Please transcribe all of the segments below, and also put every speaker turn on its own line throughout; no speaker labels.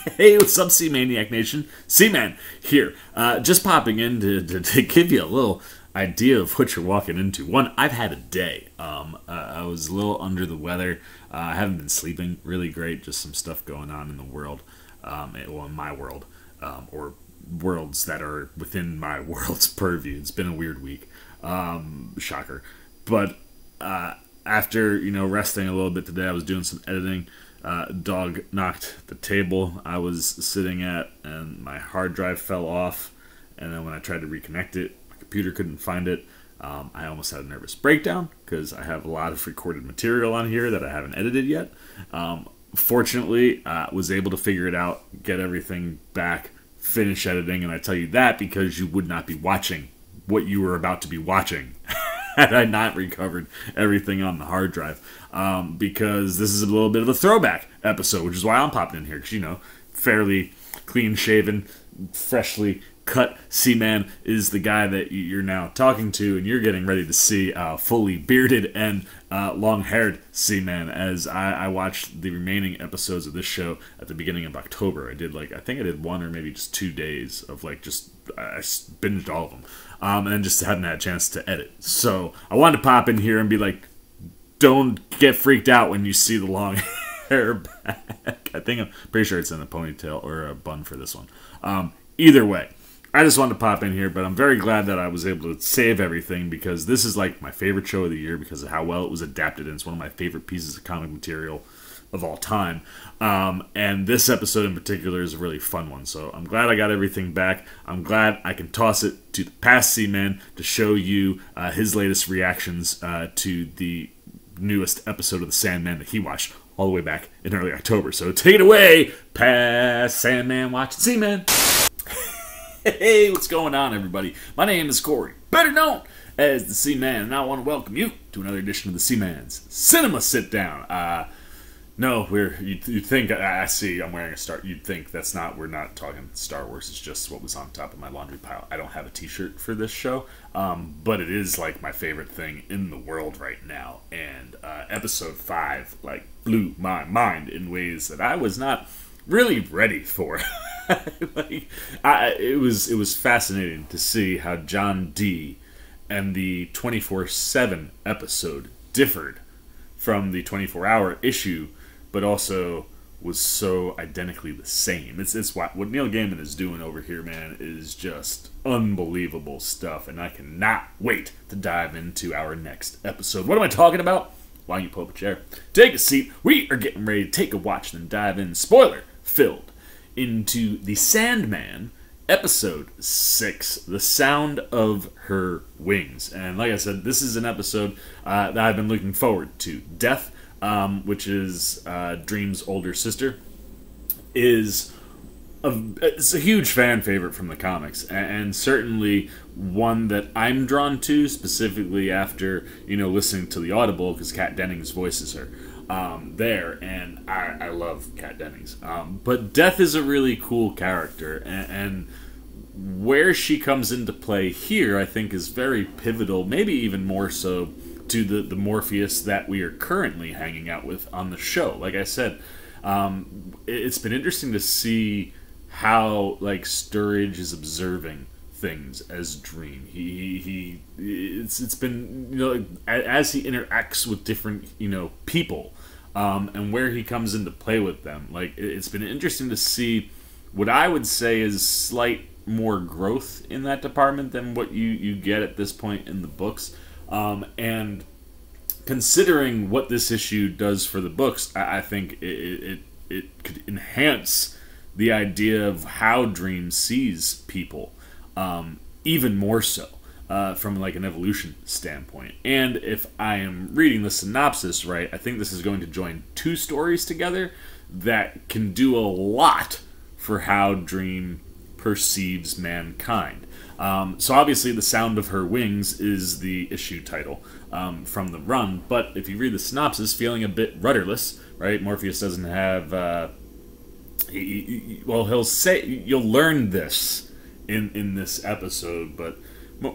Hey, what's up, C-Maniac Nation? C-Man here. Just popping in to give you a little idea of what you're walking into. One, I've had a day. I was a little under the weather. I haven't been sleeping really great. Just some stuff going on in the world. In my world. Or worlds that are within my world's purview. It's been a weird week. Shocker. But after, resting a little bit today, I was doing some editing. Dog knocked the table I was sitting at, and my hard drive fell off. And then when I tried to reconnect it, my computer couldn't find it. I almost had a nervous breakdown because I have a lot of recorded material on here that I haven't edited yet. Fortunately, I was able to figure it out, get everything back, finish editing, and I tell you that because you would not be watching what you were about to be watching had I not recovered everything on the hard drive. Because this is a little bit of a throwback episode, which is why I'm popping in here. Because, fairly clean-shaven, freshly cut C-Man is the guy that you're now talking to, and you're getting ready to see fully bearded and long-haired C-Man as I watched the remaining episodes of this show at the beginning of October. I think I did one or maybe just 2 days of I binged all of them. And just hadn't had a chance to edit. So I wanted to pop in here and be like, don't get freaked out when you see the long hair back. I'm pretty sure it's in a ponytail or a bun for this one. Either way, I just wanted to pop in here, but I'm very glad that I was able to save everything because this is like my favorite show of the year because of how well it was adapted, and it's one of my favorite pieces of comic material of all time. And this episode in particular is a really fun one, so I'm glad I got everything back. I'm glad I can toss it to the past C-Man to show you his latest reactions to the newest episode of The Sandman that he watched all the way back in early October. So take it away, past Sandman watching C-Man. Hey, what's going on, everybody? My name is Corey, better known as the C-Man, and I want to welcome you to another edition of the C-Man's Cinema Sit Down. No, you'd think, I see I'm wearing a Star, you'd think we're not talking Star Wars, it's just what was on top of my laundry pile. I don't have a t-shirt for this show, but it is like my favorite thing in the world right now, and episode 5, blew my mind in ways that I was not really ready for. It was fascinating to see how John Dee and the 24/7 episode differed from the 24-hour issue, but also was so identically the same. It's what Neil Gaiman is doing over here, man, is just unbelievable stuff, and I cannot wait to dive into our next episode. What am I talking about? Why don't you pull up a chair, take a seat, we are getting ready to take a watch, then dive in, spoiler-filled, into The Sandman, Episode 6, The Sound of Her Wings. And like I said, this is an episode that I've been looking forward to. Death, which is Dream's older sister, it's a huge fan favorite from the comics, and certainly one that I'm drawn to, specifically after, listening to the Audible, because Kat Dennings voices her there, and I love Kat Dennings. But Death is a really cool character, and where she comes into play here, I think, is very pivotal, maybe even more so to the Morpheus that we are currently hanging out with on the show. Like I said, it's been interesting to see how Sturridge is observing things as Dream. It's been, as he interacts with different people, and where he comes into play with them. It's been interesting to see what I would say is slight more growth in that department than what you get at this point in the books. And considering what this issue does for the books, I think it could enhance the idea of how Dream sees people, even more so, from an evolution standpoint. And if I am reading the synopsis right, I think this is going to join 2 stories together that can do a lot for how Dream perceives mankind. So obviously The Sound of Her Wings is the issue title from the run, but if you read the synopsis, feeling a bit rudderless, right? Morpheus doesn't have... he'll say... You'll learn this in this episode, but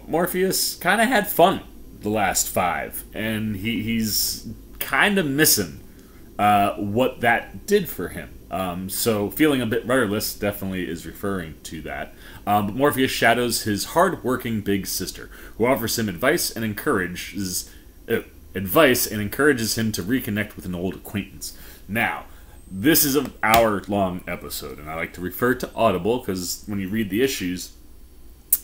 Morpheus kind of had fun the last 5, and he's kind of missing what that did for him So feeling a bit rudderless definitely is referring to that. But Morpheus shadows his hard-working big sister, who offers him advice and encourages him to reconnect with an old acquaintance. Now, this is an hour-long episode, and I like to refer to Audible because when you read the issues,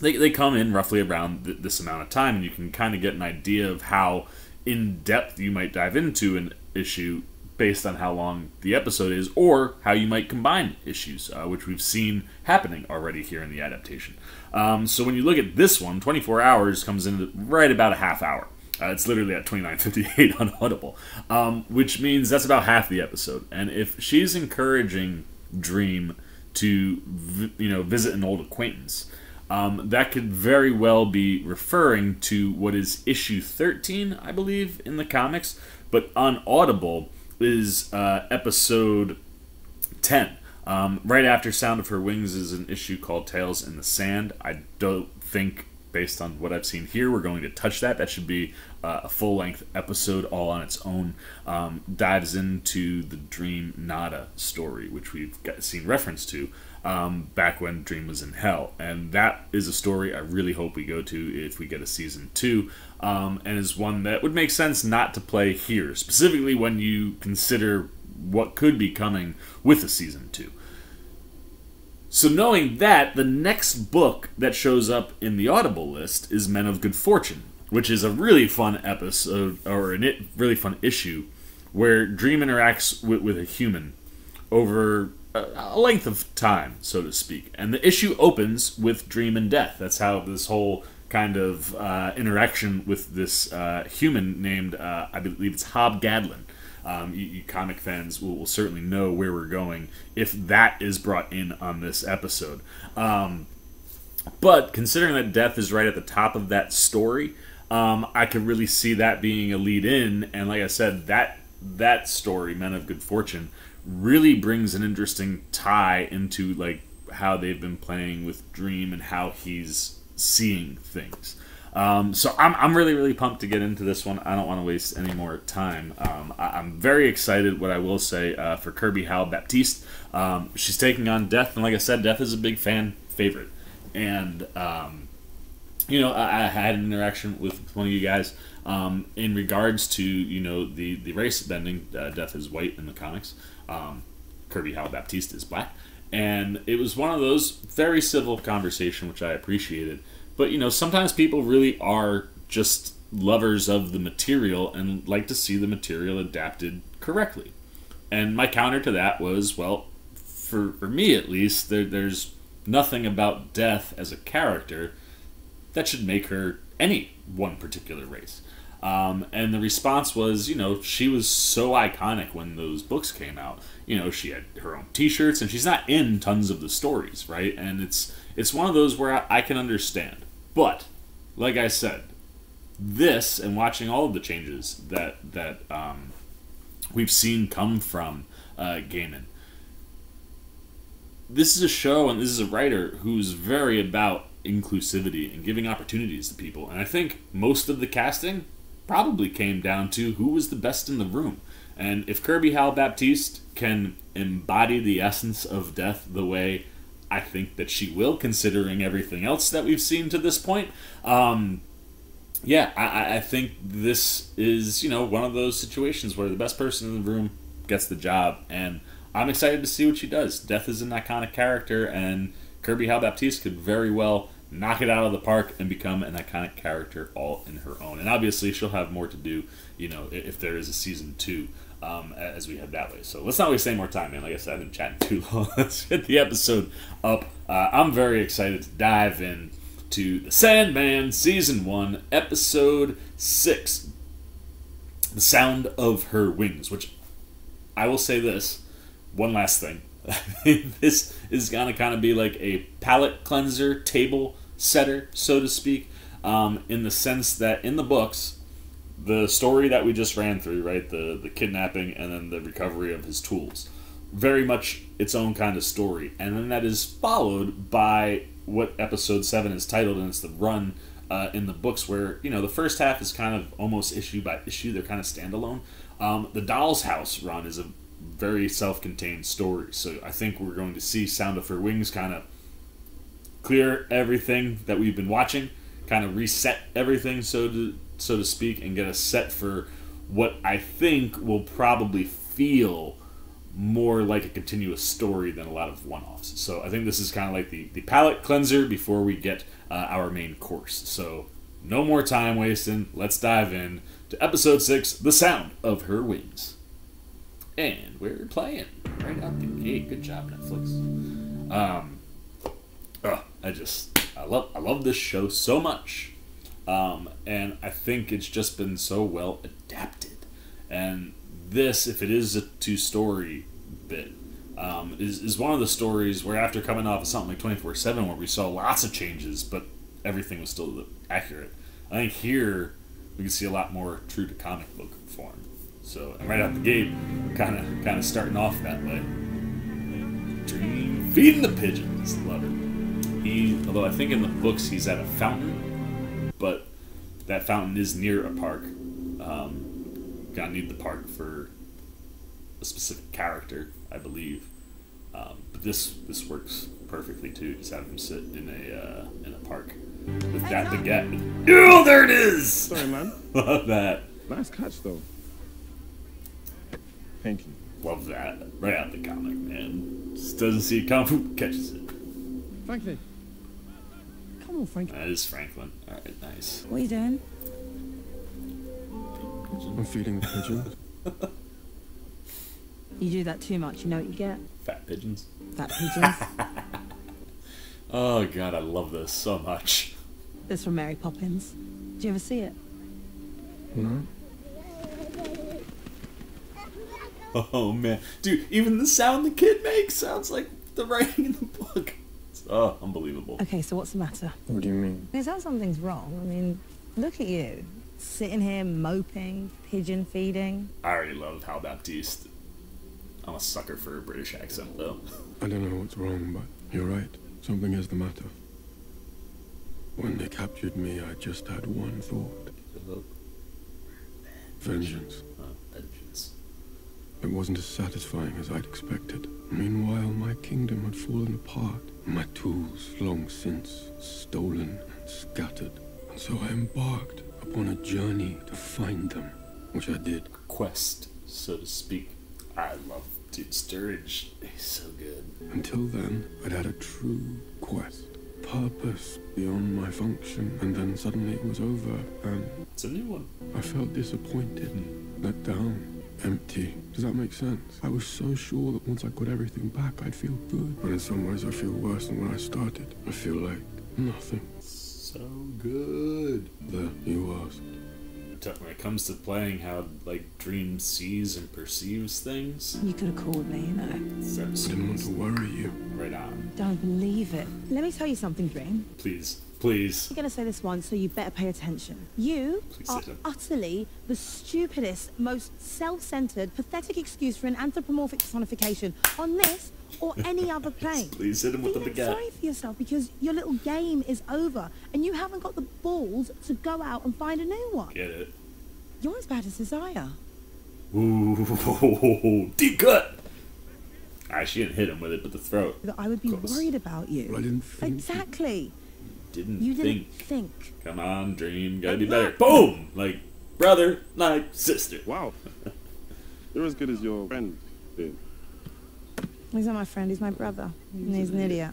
they come in roughly around this amount of time, and you can kind of get an idea of how in-depth you might dive into an issue based on how long the episode is, or how you might combine issues, which we've seen happening already here in the adaptation. So when you look at this one, 24 hours comes in right about a half hour. It's literally at 29:58 on Audible, which means that's about half the episode. And if she's encouraging Dream to visit an old acquaintance, that could very well be referring to what is issue 13, I believe, in the comics, but on Audible is episode 10. Right after Sound of Her Wings is an issue called Tales in the Sand. I don't think, based on what I've seen here, we're going to touch that. That should be a full-length episode all on its own. Dives into the Dream Nada story, which we've seen reference to back when Dream was in hell. And that is a story I really hope we go to if we get a season 2, and is one that would make sense not to play here, specifically when you consider what could be coming with a season 2. So knowing that, the next book that shows up in the Audible list is Men of Good Fortune, which is a really fun episode, or a really fun issue, where Dream interacts with a human over a length of time, so to speak. And the issue opens with Dream and death. That's how this whole kind of interaction with this human named, I believe it's Hob Gadlin. You comic fans will certainly know where we're going if that is brought in on this episode. But considering that death is right at the top of that story, I could really see that being a lead-in. And like I said, that story, Men of Good Fortune, really brings an interesting tie into like how they've been playing with Dream and how he's seeing things. So I'm really, really pumped to get into this one. I don't want to waste any more time. I'm very excited, what I will say, for Kirby Howell Baptiste. She's taking on Death, and like I said, Death is a big fan favorite. And, I had an interaction with one of you guys in regards to, the race bending. Death is white in the comics. Kirby Howell Baptiste is black. And it was one of those very civil conversation, which I appreciated. But, sometimes people really are just lovers of the material and like to see the material adapted correctly. And my counter to that was, well, for me at least, there's nothing about Death as a character that should make her any one particular race. And the response was, she was so iconic when those books came out. She had her own t-shirts, and she's not in tons of the stories, right? And it's one of those where I can understand. But, like I said, this, and watching all of the changes that we've seen come from Gaiman, this is a show and this is a writer who's very about inclusivity and giving opportunities to people. And I think most of the casting probably came down to who was the best in the room. And if Kirby Howell Baptiste can embody the essence of Death the way I think that she will, considering everything else that we've seen to this point, I think this is, one of those situations where the best person in the room gets the job, and I'm excited to see what she does. Death is an iconic character, and Kirby Howell Baptiste could very well knock it out of the park and become an iconic character all in her own. And obviously she'll have more to do, if there is a season 2, as we head that way. So let's not waste any more time, man. Like I said, I've been chatting too long. Let's get the episode up. I'm very excited to dive in to The Sandman, Season 1, Episode 6, The Sound of Her Wings, which I will say this, one last thing. This is going to kind of be like a palate cleanser, table setter, so to speak, in the sense that in the books, the story that we just ran through, right, the kidnapping and then the recovery of his tools, very much its own kind of story. And then that is followed by what Episode 7 is titled, and it's the run in the books where, the first half is kind of almost issue by issue. They're kind of standalone. The Doll's House run is a very self-contained story. So I think we're going to see Sound of Her Wings kind of clear everything that we've been watching, kind of reset everything, so to speak, and get us set for what I think will probably feel more like a continuous story than a lot of one-offs. So I think this is kind of like the palate cleanser before we get our main course. So no more time wasting. Let's dive in to episode 6, The Sound of Her Wings. And we're playing right out the gate. Good job, Netflix. I love this show so much. And I think it's just been so well adapted. And this, if it is a two-story bit, is one of the stories where after coming off of something like 24/7 where we saw lots of changes, but everything was still accurate. I think here we can see a lot more true to comic book form. So, and right out the gate, kind of starting off that way. Dream feeding the pigeons, love it. Although I think in the books he's at a fountain, but that fountain is near a park. Gotta need the park for a specific character, I believe. But this works perfectly too. Just have him sit in a park with that baguette. Oh, there it is!
Sorry, man.
Love that.
Nice catch, though. Thank you.
Love that. Right out the comic, man. Just doesn't see it come, catches it.
Franklin. Come on, Franklin.
That is Franklin. Alright, nice.
What are you doing?
I'm feeding the pigeons.
You do that too much, you know what you get?
Fat pigeons.
Fat pigeons.
Oh god, I love this so much.
This from Mary Poppins. Did you ever see it?
No?
Oh man. Dude, even the sound the kid makes sounds like the writing in the book. It's, unbelievable.
Okay, so what's the matter?
What do you mean?
It sounds something's wrong. I mean, look at you. Sitting here moping, pigeon feeding.
I already love Hal Baptiste. I'm a sucker for a British accent though.
I don't know what's wrong, but you're right. Something is the matter. When they captured me, I just had one thought. Vengeance.
Vengeance.
It wasn't as satisfying as I'd expected. Meanwhile, my kingdom had fallen apart. My tools, long since stolen and scattered. And so I embarked upon a journey to find them, which I did.
Quest, so to speak. I love Dude Sturridge. He's so good.
Until then, I'd had a true quest. Purpose beyond my function, and then suddenly it was over, and
It's a new one.
I felt disappointed, let down, empty. Does that make sense? I was so sure that once I got everything back, I'd feel good. But in some ways, I feel worse than when I started. I feel like nothing.
So good.
There, you asked.
When it comes to playing how like Dream sees and perceives things,
You could have called me, you know.
this
I
episode
didn't want
is
to worry you.
right on.
Don't believe it. Let me tell you something, Dream.
Please, please.
I'm going to say this once, so you better pay attention. You
Please
are
sit down.
utterly the stupidest, most self-centered, pathetic excuse for an anthropomorphic personification on this or any other plane.
Please hit him with the
Feel
baguette.
sorry for yourself because your little game is over and you haven't got the balls to go out and find a new one.
Get it?
You're as bad as Desire.
Ooh, deep cut. Alright, she didn't hit him with it, but the throat.
That I would be
Close.
worried about you.
Well, I didn't think.
Exactly.
Didn't
You didn't
think.
think.
Come on, Dream, gotta be better. Boom! Like brother, like sister.
Wow. You're as good as your friend, dude.
He's not my friend, he's my brother. And he's an idiot.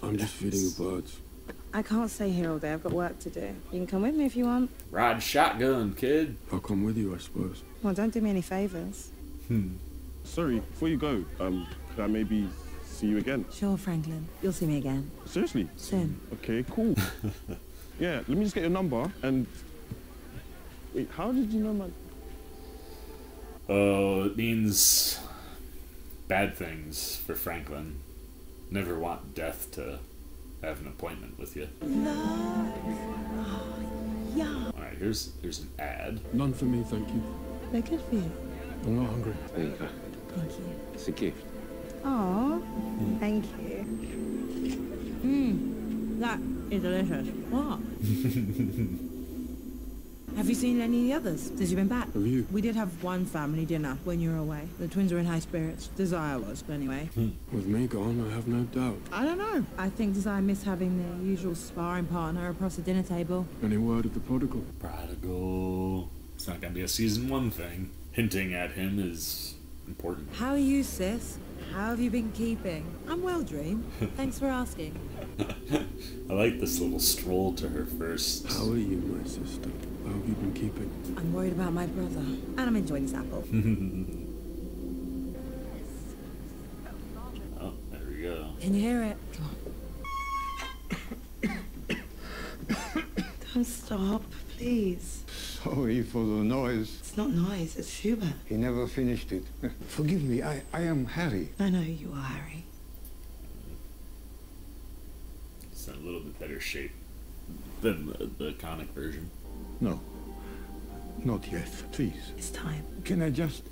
I'm just feeding the birds.
I can't stay here all day, I've got work to do. You can come with me if you want.
Ride shotgun, kid.
I'll come with you, I suppose.
Well, don't do me any favours.
Sorry, before you go, could I maybe see you again?
Sure, Franklin. You'll see me again.
Seriously?
Soon.
Okay, cool. Yeah, let me just get your number and... Wait, how did you know my...
Oh, it means bad things for Franklin. Never want death to have an appointment with you.
Yeah.
Alright, here's an ad.
None for me, thank you.
They're good for you.
I'm not hungry.
There you go.
Thank you.
It's a gift.
Aw, thank you. That is delicious. What? Have you seen any of the others since you've been back?
Have you?
We did have one family dinner when you were away. The twins were in high spirits. Desire was, but anyway.
With me gone, I have no doubt.
I don't know. I think Desire missed having their usual sparring partner across the dinner table.
Any word of the prodigal?
Prodigal. It's not gonna be a season 1 thing. Hinting at him is important.
How are you, sis? How have you been keeping? I'm well, Dream. Thanks for asking.
I like this little stroll to her first.
How are you, my sister? How have you been keeping?
I'm worried about my brother. And I'm enjoying this apple.
Oh, there we go.
Can you hear it? Don't stop, please.
Sorry for the noise.
It's not noise, it's Schubert.
He never finished it. Forgive me, I am Harry.
I know who you are, Harry.
It's in a little bit better shape than the comic version.
No. Not yet, please.
It's time.
Can I just...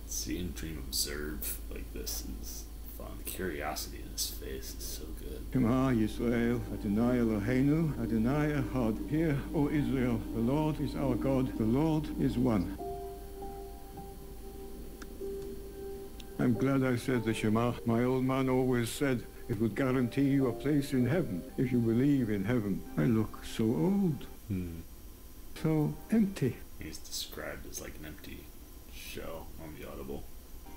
Seeing Dream observe like this is fun. The curiosity in his face is so good.
Shema Yisrael, Adonai Eloheinu, Adonai Echad. Hear, O Israel, the Lord is our God, the Lord is one. I'm glad I said the Shema. My old man always said it would guarantee you a place in heaven if you believe in heaven. I look so old. So empty.
He's described as like an empty shell on the Audible.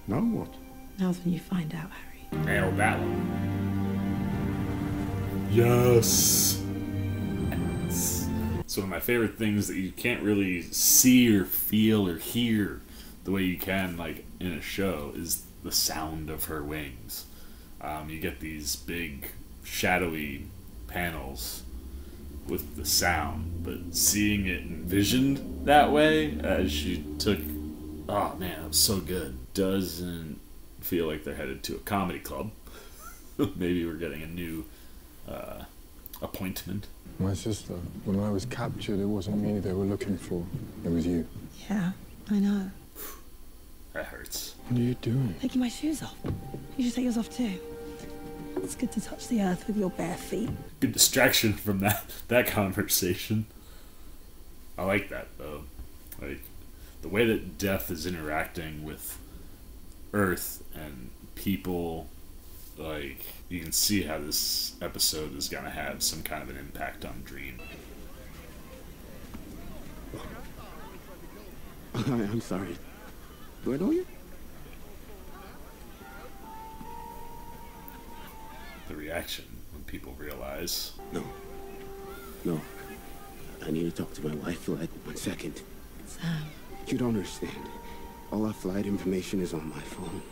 Now what?
Now's when you find out, Harry.
Nailed that one. Yes! It's one of my favorite things that you can't really see or feel or hear the way you can like in a show is the sound of her wings. You get these big shadowy panels with the sound, but seeing it envisioned that way as she took, oh man, that was so good. Doesn't feel like they're headed to a comedy club. Maybe we're getting a new appointment.
My sister, when I was captured, it wasn't me they were looking for. It was you.
Yeah, I know.
That hurts.
What are you doing?
Taking my shoes off. You should take yours off too. It's good to touch the earth with your bare feet.
Good distraction from that conversation. I like that though. Like the way that Death is interacting with Earth and people, like you can see how this episode is gonna have some kind of an impact on Dream.
I'm sorry. Do I know you?
The reaction when people realize.
No. No. I need to talk to my wife for like 1 second.
Sam.
You don't understand. All our flight information is on my phone.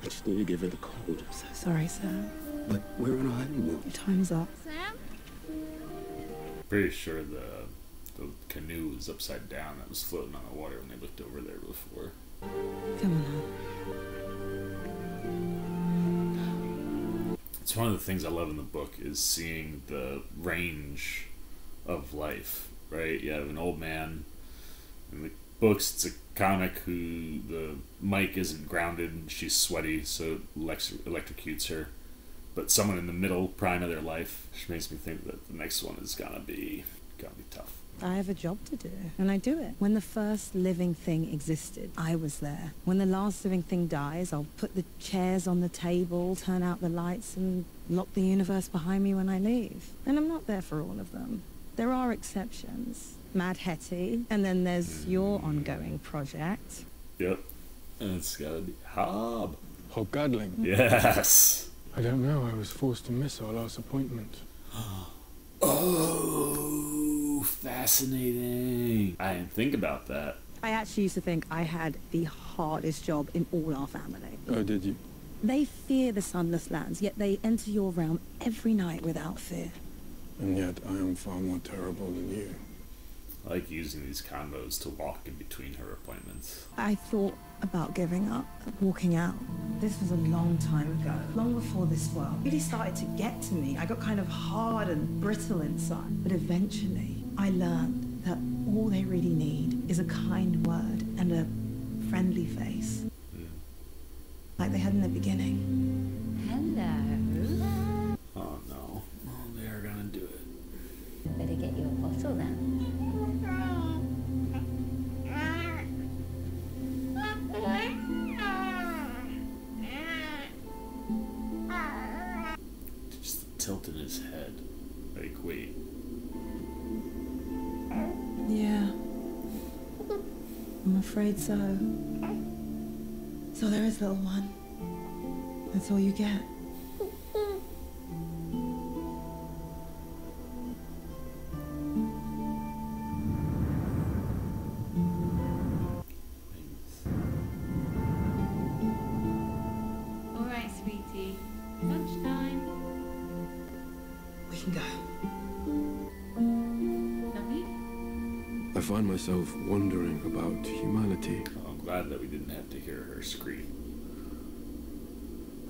I just need to give her the code.
I'm so sorry, Sam.
But we're on a honeymoon.
Your time's up.
Sam?
Pretty sure the canoe was upside down that was floating on the water when they looked over there before.
Come on now.
It's one of the things I love in the book is seeing the range of life, right? You have an old man. In the books, it's a comic who the mic isn't grounded and she's sweaty, so it electrocutes her. But someone in the middle prime of their life, which makes me think that the next one is gonna be tough.
I have a job to do, and I do it. When the first living thing existed, I was there. When the last living thing dies, I'll put the chairs on the table, turn out the lights, and lock the universe behind me when I leave. And I'm not there for all of them. There are exceptions. Mad Hetty, and then there's your ongoing project.
Yep. And it's gotta be Hob.
Hobgadling.
Yes.
I don't know. I was forced to miss our last appointment.
Oh, fascinating. I didn't think about that.
I actually used to think I had the hardest job in all our family.
Oh, did you?
They fear the sunless lands, yet they enter your realm every night without fear.
And yet I am far more terrible than you.
I like using these combos to walk in between her appointments.
I thought about giving up, walking out. This was a long time ago, long before this world really started to get to me. I got kind of hard and brittle inside. But eventually, I learned that all they really need is a kind word and a friendly face. Like they had in the beginning.
Hello.
Oh no. Oh, they are gonna do it.
Better get you a bottle then.
tilting his head. Like, wait.
Yeah. I'm afraid so. So there is, little one. That's all you get.
All right, sweetie. Lunchtime.
We can go.
Lovely.
I find myself wondering about humanity.
I'm glad that we didn't have to hear her scream.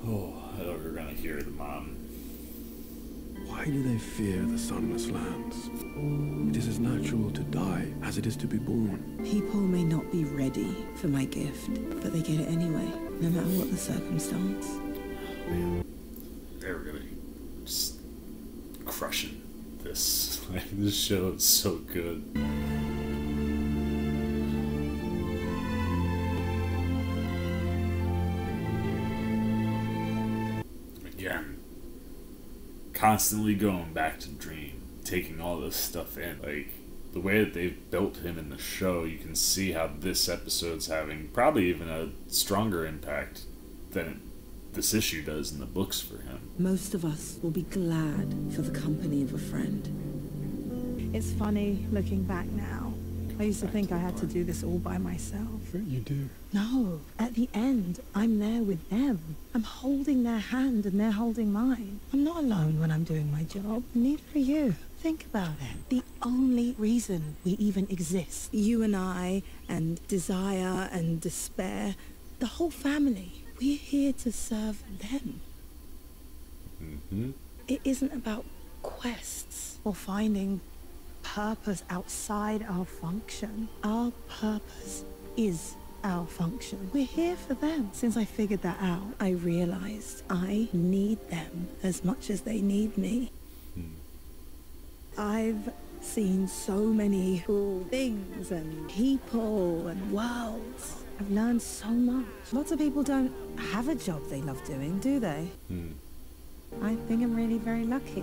Oh, I thought we were gonna hear the mom.
Why do they fear the sunless lands? It is as natural to die as it is to be born.
People may not be ready for my gift, but they get it anyway, no matter what the circumstance.
Man, they were gonna just crushing this. Like, this show is so good. Again, constantly going back to Dream, taking all this stuff in. Like, the way that they've built him in the show, you can see how this episode's having probably even a stronger impact than this issue does in the books for him.
Most of us will be glad for the company of a friend. It's funny looking back now. I used to think I had to do this all by myself.
But you do.
No, at the end, I'm there with them. I'm holding their hand and they're holding mine. I'm not alone when I'm doing my job. Neither are you. Think about it. The only reason we even exist, you and I, and Desire and Despair, the whole family, we're here to serve them.
Mm-hmm.
It isn't about quests or finding purpose outside our function. Our purpose is our function. We're here for them. Since I figured that out, I realized I need them as much as they need me. I've seen so many cool things and people and worlds. I've learned so much. Lots of people don't have a job they love doing, do they? I think I'm really very lucky.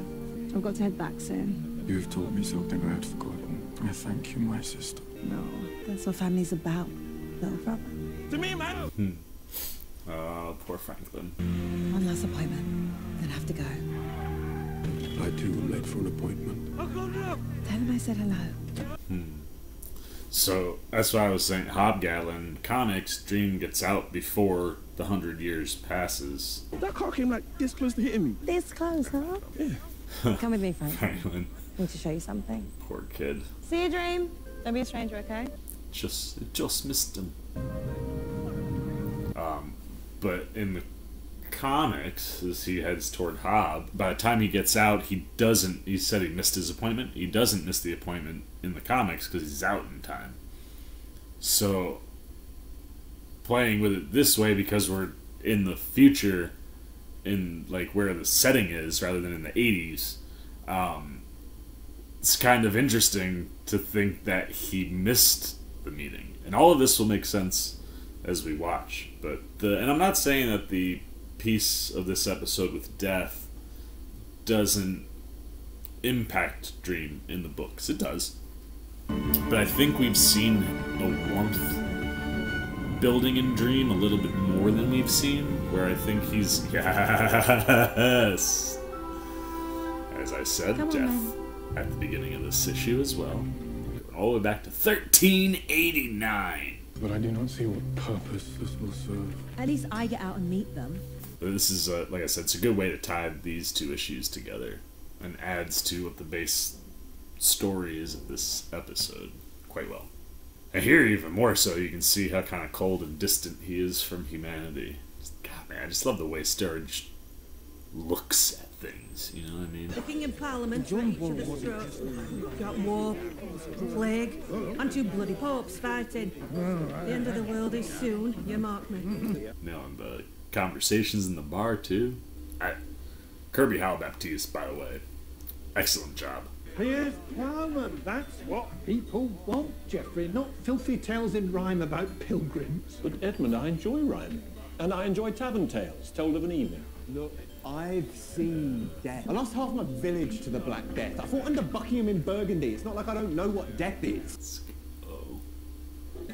I've got to head back soon.
You've taught me something I had forgotten. I thank you, my sister.
No, that's what family's about, little brother.
To me, man!
Oh, poor Franklin.
One last appointment, then have to go.
I too am late for an appointment.
Tell him I said hello.
So, that's why I was saying Hobgoblin comics, Dream gets out before the 100 years passes.
That car came like this close to hitting me.
This close, huh?
Yeah.
Come with me, Frank.
Franklin,
I need to show you something.
poor kid.
See you, Dream. Don't be a stranger, okay?
Just missed him. But in the comics, as he heads toward Hob, by the time he gets out, he said he missed his appointment. He doesn't miss the appointment in the comics because he's out in time. So, playing with it this way, because we're in the future, in like where the setting is rather than in the 80s, it's kind of interesting to think that he missed the meeting. And all of this will make sense as we watch. And I'm not saying that the piece of this episode with death doesn't impact Dream in the books. It does. But I think we've seen a warmth building in Dream a little bit more than we've seen, where I think he's, yes, as I said,
Come on,
death
then.
at the beginning of this issue as well. Going all the way back to 1389.
But I do not see what purpose this will serve.
At least I get out and meet them.
But this is, like I said, it's a good way to tie these two issues together and adds to what the base story is of this episode quite well. And here, even more so, you can see how kind of cold and distant he is from humanity. God, man, I just love the way Sturge looks at things, you know what I mean?
The King in Parliament met each other's throats. Got war, plague, and two bloody popes fighting. The end of the world is soon, you mark me.
Now, and the conversations in the bar, too. Kirby Howell Baptiste, by the way, excellent job.
Here's Parliament. That's what people want, Geoffrey, not filthy tales in rhyme about pilgrims.
But Edmund, I enjoy rhyming. And I enjoy tavern tales told of an evening.
Look,
I've seen death. I lost half my village to the Black Death. I fought under Buckingham in Burgundy. It's not like I don't know what death is.
Oh.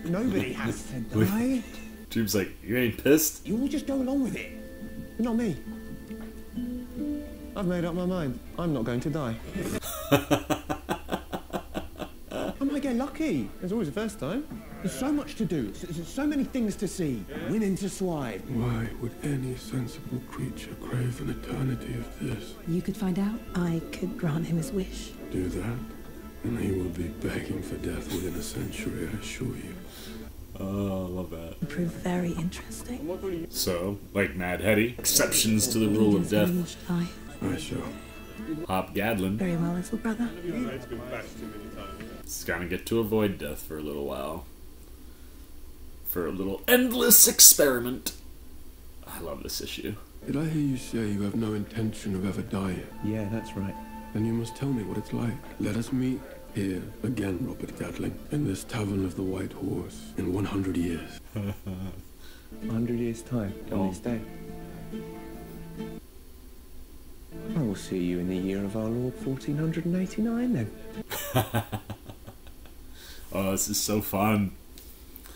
Nobody has to die.
Dream's like, you ain't pissed?
You all just go along with it. But not me. I've made up my mind. I'm not going to die. I might get lucky. There's always a first time. There's so much to do. There's so many things to see. Women to swipe.
Why would any sensible creature crave an eternity of this?
You could find out. I could grant him his wish.
Do that, and he will be begging for death within a century, I assure you.
Oh, I love that.
It proved very interesting.
So, like Mad Hetty, exceptions to the rule of death.
I shall.
Hop Gadlin
Very well, little brother.
is gonna get to avoid death for a little while. For a little endless experiment. I love this issue.
Did I hear you say you have no intention of ever dying?
Yeah, that's right.
Then you must tell me what it's like. Let us meet here again, Robert Gatling, in this Tavern of the White Horse, in 100 years.
100 years' time, on this day. I will see you in the year of our Lord 1489 then.
Oh, this is so fun.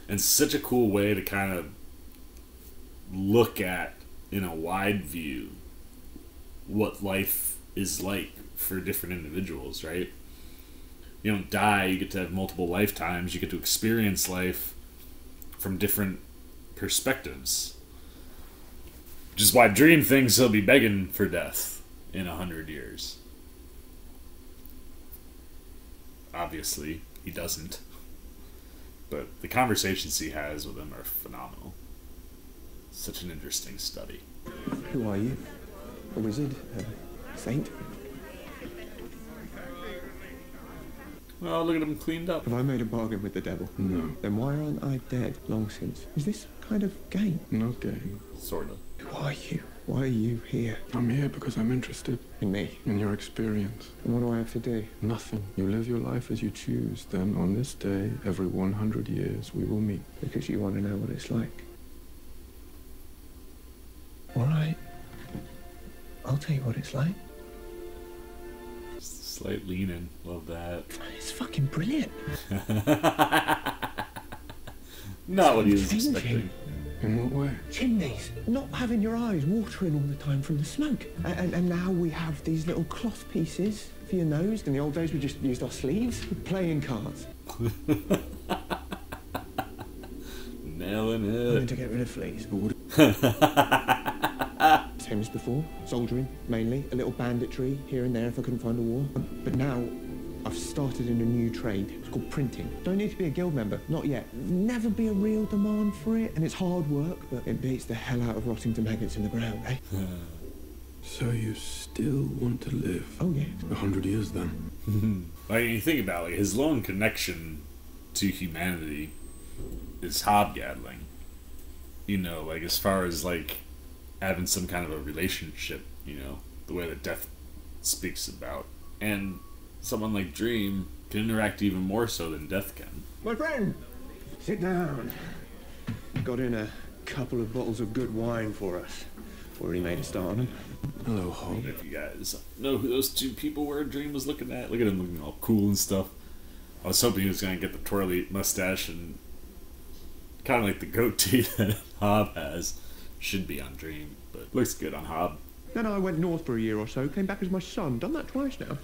And such a cool way to kind of look at, in a wide view, what life is like for different individuals, right? You don't die, you get to have multiple lifetimes, you get to experience life from different perspectives. Which is why Dream thinks he'll be begging for death in 100 years. Obviously, he doesn't. But the conversations he has with him are phenomenal. Such an interesting study.
Who are you? A wizard? A saint?
Oh, look at him cleaned up.
Have I made a bargain with the devil?
No.
Then why aren't I dead long since? Is this kind of game?
No game.
Sort of.
Who are you? Why are you here?
I'm here because I'm interested
In me?
in your experience.
And what do I have to do?
Nothing. You live your life as you choose. Then on this day, every 100 years, we will meet.
Because you want to know what it's like. All right. I'll tell you what it's like.
Slight lean in. Love that.
It's fucking brilliant.
Not what he was
Changing.
expecting.
In what way?
Chimneys. Not having your eyes watering all the time from the smoke. And now we have these little cloth pieces for your nose. In the old days, we just used our sleeves. Playing cards.
Nailing
I'm going
it.
to get rid of fleas. Same as before. Soldiering, mainly. A little banditry here and there if I couldn't find a war. But now, I've started in a new trade. It's called printing. Don't need to be a guild member. Not yet. Never be a real demand for it. And it's hard work, but it beats the hell out of rotting to maggots in the ground, eh?
So you still want to live?
Oh, yeah.
100 years then?
Like, you think about it, his lone connection to humanity is hobgaddling. You know, like, as far as, like, having some kind of a relationship, you know, the way that Death speaks about. And someone like Dream can interact even more so than Death can.
My friend! Sit down. Got in a couple of bottles of good wine for us. Already made a start on them.
Hello, Hob.
If you guys know who those two people were Dream was looking at, look at him looking all cool and stuff. I was hoping he was going to get the twirly mustache and kind of like the goatee that Hob has. Should be on Dream, but looks good on Hob.
Then I went north for a year or so, came back as my son. Done that twice now.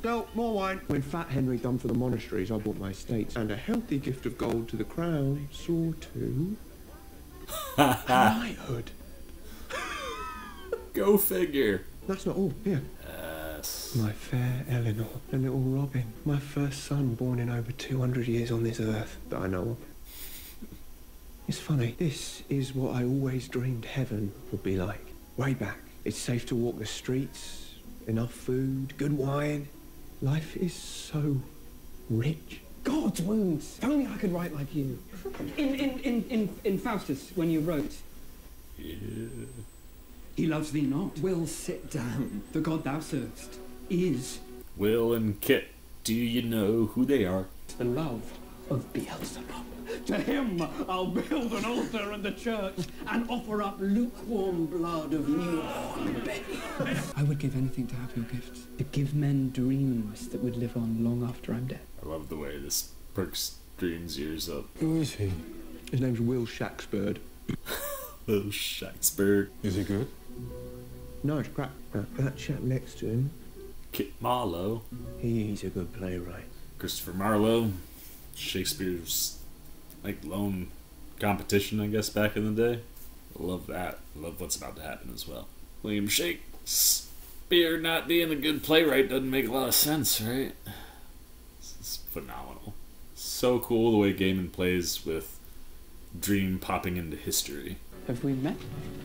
So, more wine. When Fat Henry done for the monasteries, I bought my estates. And a healthy gift of gold to the crown saw to knighthood.
Go figure.
That's not all. Here.
Yes.
My fair Eleanor and little Robin. My first son born in over 200 years on this earth that I know of. It's funny. This is what I always dreamed heaven would be like. Way back. It's safe to walk the streets. Enough food. Good wine. Life is so rich. God's wounds. If only I could write like you.
In Faustus, when you wrote,
Yeah.
he loves thee not. Will, sit down. The God thou servest is
Will and Kit, do you know who they are?
and loved. of Beelzebub. To him I'll build an altar in the church and offer up lukewarm blood of newborn babies. I would give anything to have your gifts. To give men dreams that would live on long after I'm dead.
I love the way this perks Dream's ears up.
Who is he?
His name's Will Shaxford.
Will Shakespeare.
Is he good?
No, it's crap. That chap next to him,
Kit Marlowe.
he's a good playwright.
Christopher Marlowe. Shakespeare's like lone competition, I guess, back in the day. I love that. I love what's about to happen as well. William Shakespeare not being a good playwright doesn't make a lot of sense, right? It's phenomenal. So cool the way Gaiman plays with Dream popping into history.
Have we met?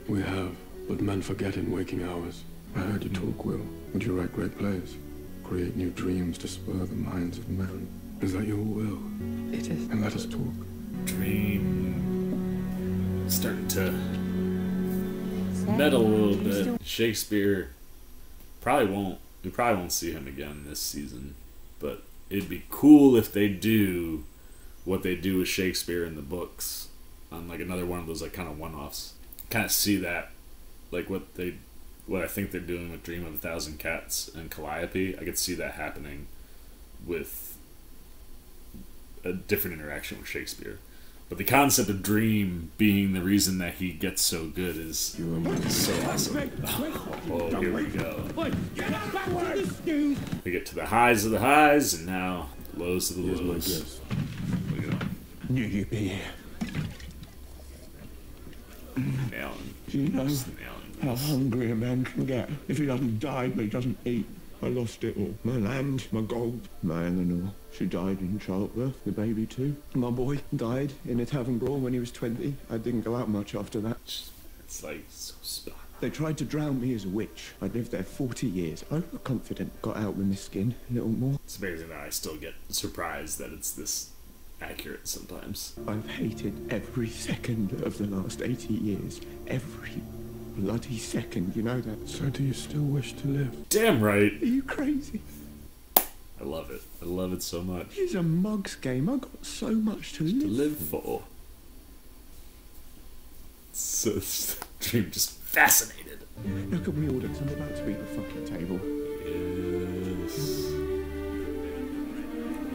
We have, but men forget in waking hours. I heard you talk, Will. Would you write great plays? Create new dreams to spur the minds of men? Is that your will?
It is.
And let us talk.
Dream starting to meddle a little bit. Shakespeare we probably won't see him again this season, but it'd be cool if they do what they do with Shakespeare in the books on like another one of those like kind of one-offs. Kind of see that, like what I think they're doing with Dream of a Thousand Cats and Calliope. I could see that happening with a different interaction with Shakespeare. But the concept of Dream being the reason that he gets so good is so awesome. Oh, here we go. We get to the highs of the highs, and now lows of the lows. Look at him.
Knew you'd be here.
Nailing.
Do you know
Just nailing
how
this.
hungry a man can get if he doesn't die but he doesn't eat? I lost it all. My land, my gold, my Eleanor. She died in childbirth, the baby too. My boy died in a tavern brawl when he was 20. I didn't go out much after that.
It's like so spot.
They tried to drown me as a witch. I'd lived there 40 years. I look confident. Got out with my skin a little more.
It's amazing that I still get surprised that it's this accurate sometimes.
I've hated every second of the last 80 years. Every bloody second, you know that? So do you still wish to live?
Damn right.
Are you crazy?
I love it. I love it so much.
It's a mug's game. I've got so much to
To
live.
live for. So Dream just fascinated.
Now can we order? 'Cause I'm about to eat the fucking table.
Yes.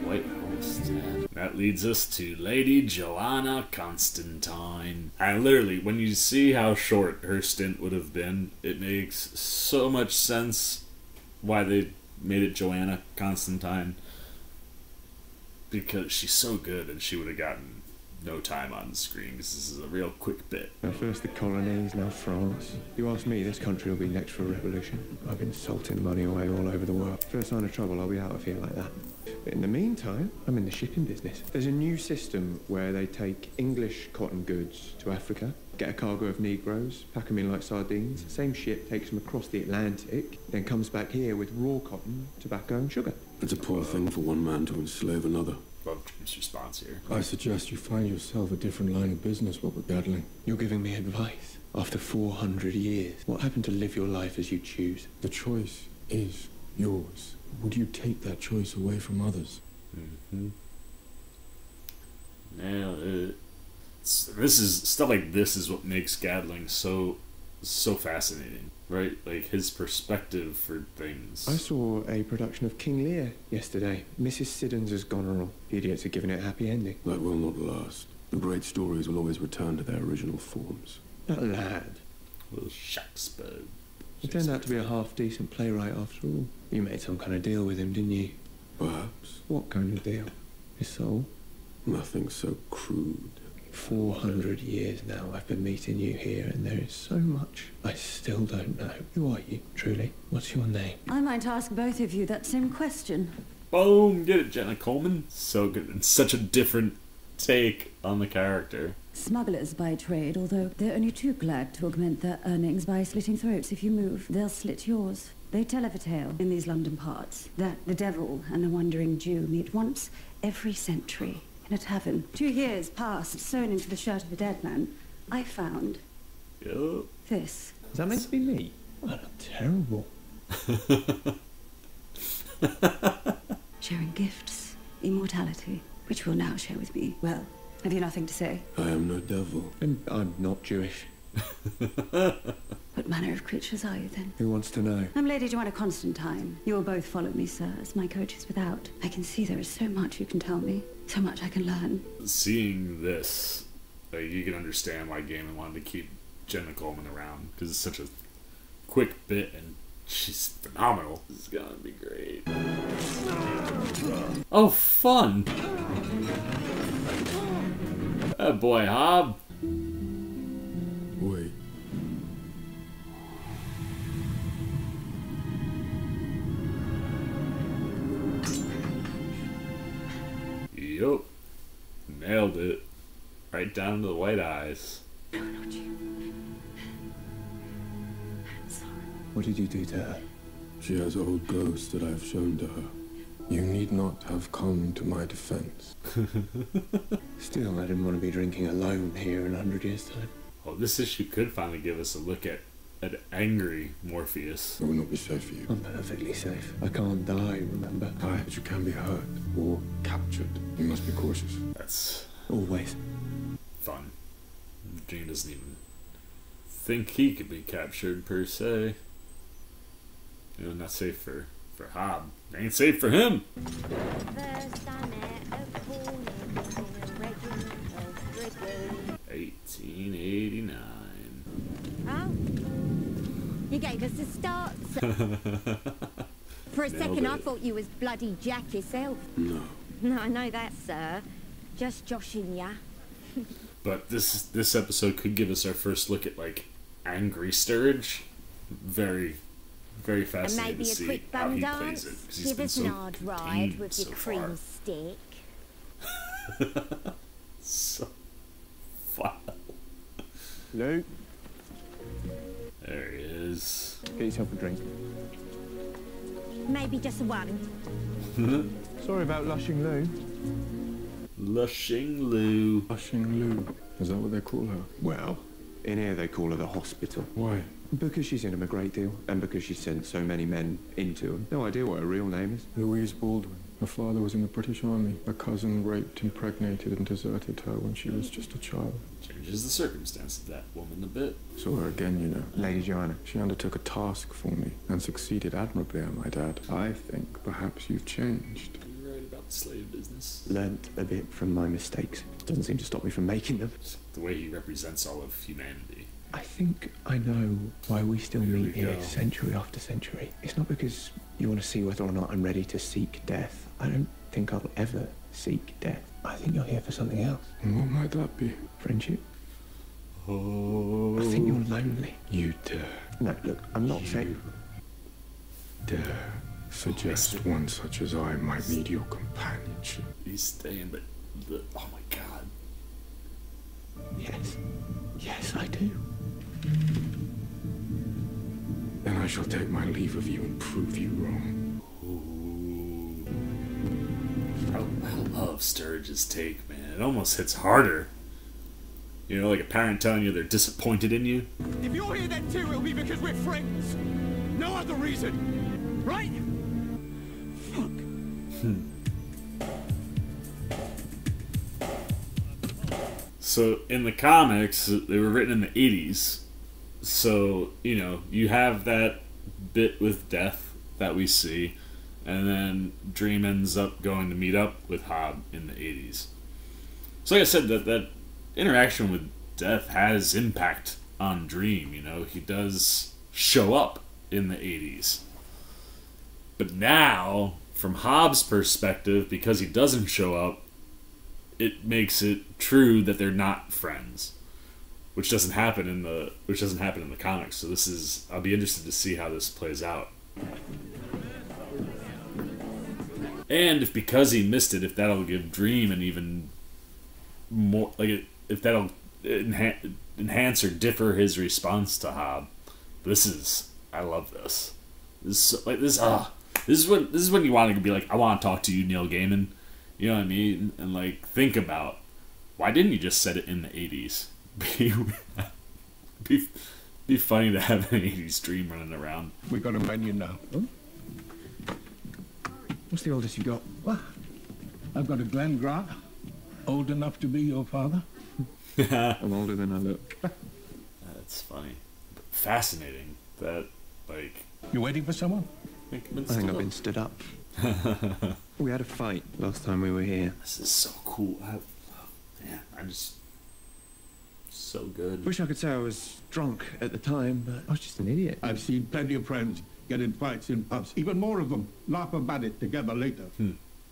White Host. That leads us to Lady Joanna Constantine. And literally, when you see how short her stint would have been, it makes so much sense why they made it Joanna Constantine. Because she's so good and she would have gotten no time on the screen because this is a real quick bit.
Now first the colonies, now France. You ask me, this country will be next for a revolution. I've been salting money away all over the world. First sign of trouble, I'll be out of here like that. But in the meantime, I'm in the shipping business. There's a new system where they take English cotton goods to Africa, get a cargo of Negroes, pack them in like sardines. Same ship takes them across the Atlantic, then comes back here with raw cotton, tobacco and sugar.
It's a poor thing for one man to enslave another.
Love Dream's response here.
I suggest you find yourself a different line of business, Robert Gatling.
You're giving me advice? After 400 years, what happened to live your life as you choose?
The choice is yours. Would you take that choice away from others?
Mm-hmm. Now, this is stuff like this is what makes Gatling so fascinating, right? Like his perspective for things.
I saw a production of King Lear yesterday. Mrs. Siddons has gone wrong. Idiots are giving it a happy ending.
That will not last. The great stories will always return to their original forms.
That lad.
Will Shakespeare.
He turned out to be a half-decent playwright after all. You made some kind of deal with him, didn't you?
Perhaps.
What kind of deal? His soul?
Nothing so crude.
400 years now I've been meeting you here, and there is so much I still don't know. Who are you, truly? What's your name?
I might ask both of you that same question.
Boom! Get it, Jenna Coleman. So good. And such a different take on the character.
Smugglers by trade, although they're only too glad to augment their earnings by slitting throats. If you move, they'll slit yours. They tell of a tale in these London parts that the devil and a wandering Jew meet once every century in a tavern. 2 years passed, sewn into the shirt of a dead man. I found this.
Is that meant to be me? I look terrible.
Sharing gifts, immortality. which will now share with me. Well, have you nothing to say?
I am no devil.
And I'm not Jewish.
What manner of creatures are you, then?
Who wants to know?
I'm Lady Joanna Constantine. You will both follow me, sir, as my coach is without. I can see there is so much you can tell me, so much I can learn.
Seeing this, you can understand why Gaiman wanted to keep Jenna Coleman around, because it's such a quick bit, and she's phenomenal. This is gonna be great. Oh, fun! Oh boy, Hob.
Wait.
Yup. Nailed it. Right down to the white eyes.
No, not you.
What did you do to her?
She has old ghosts that I have shown to her. You need not have come to my defense.
Still, I didn't want to be drinking alone here in 100 years' time.
Oh, this issue could finally give us a look at an angry Morpheus.
It will not be safe for you.
I'm perfectly safe. I can't die, remember?
Aye, but you can be hurt or captured. You must be cautious.
That's
Always.
fun. Dream doesn't even think he could be captured, per se. You know, not safe for Hob. Ain't safe for him.
First I met a corner in a regiment of dragoons.
1889.
Oh, you gave us a start. For a
Nailed
second, I
it.
thought you was bloody Jack yourself.
No.
No, I know that, sir. Just joshing ya.
But this episode could give us our first look at, like, angry Sturge. Very, very
And
fascinating
maybe
to
a
see
quick
how
bum
he
dance.
plays it. 'Cause he's
Give
been
us
so
an hard ride
contained
with
so
your cream
far.
stick.
So foul.
Luke,
There he is.
Get yourself a drink.
Maybe just one.
sorry about Lushing Lou.
Lushing Lou.
Lushing Lou. Is that what they call her?
Well, in here they call her the hospital.
Why?
Because she's in them a great deal, and because she sent so many men into them. No idea what her real name is.
Louise Baldwin. Her father was in the British Army. Her cousin raped, impregnated, and deserted her when she was just a child.
Changes the circumstance of that woman a bit.
Saw her again, you know.
Lady Joanna.
She undertook a task for me and succeeded admirably, I might add. I think perhaps you've changed.
You're right about the slave business.
Learnt a bit from my mistakes. Doesn't seem to stop me from making them.
It's the way he represents all of humanity.
I think I know why we still
Here
meet
we
here
go.
century after century. It's not because you want to see whether or not I'm ready to seek death. I don't think I'll ever seek death. I think you're here for something else.
And what might that be?
Friendship.
Oh.
I think you're lonely.
You dare.
No, look, I'm not saying...
Dare suggest one such as I might need your companionship.
He's staying, but oh my god.
Yes. Yes, I do.
Then I shall take my leave of you and prove you wrong.
Ooh. I love Sturge's take, man. It almost hits harder. You know, like a parent telling you they're disappointed in you.
If you're here then too, it'll be because we're friends. No other reason. Right? Fuck.
So, in the comics, they were written in the 80s. So, you know, you have that bit with Death that we see, and then Dream ends up going to meet up with Hob in the 80s. So, like I said, that interaction with Death has impact on Dream, you know. He does show up in the 80s. But now, from Hob's perspective, because he doesn't show up, it makes it true that they're not friends, which doesn't happen in the comics. So this is, I'll be interested to see how this plays out. And if because he missed it, if that'll give Dream an even more, like, if that'll enhance or differ his response to Hob. I love this. This is when you want to be like, I want to talk to you, Neil Gaiman. You know what I mean? And like, think about, why didn't you just set it in the 80s? Be funny to have an 80s Dream running around.
We got a menu now.
What's the oldest you got? What?
I've got a Glen Grant, old enough to be your father.
I'm older than I look.
That's funny. Fascinating that, like...
You waiting for someone?
I think I've been stood up. We had a fight last time we were here.
This is so cool. Man, I'm just... so good.
Wish I could say I was drunk at the time, but I was just an idiot.
I've seen plenty of friends get in fights in pubs. Even more of them laugh about it together later.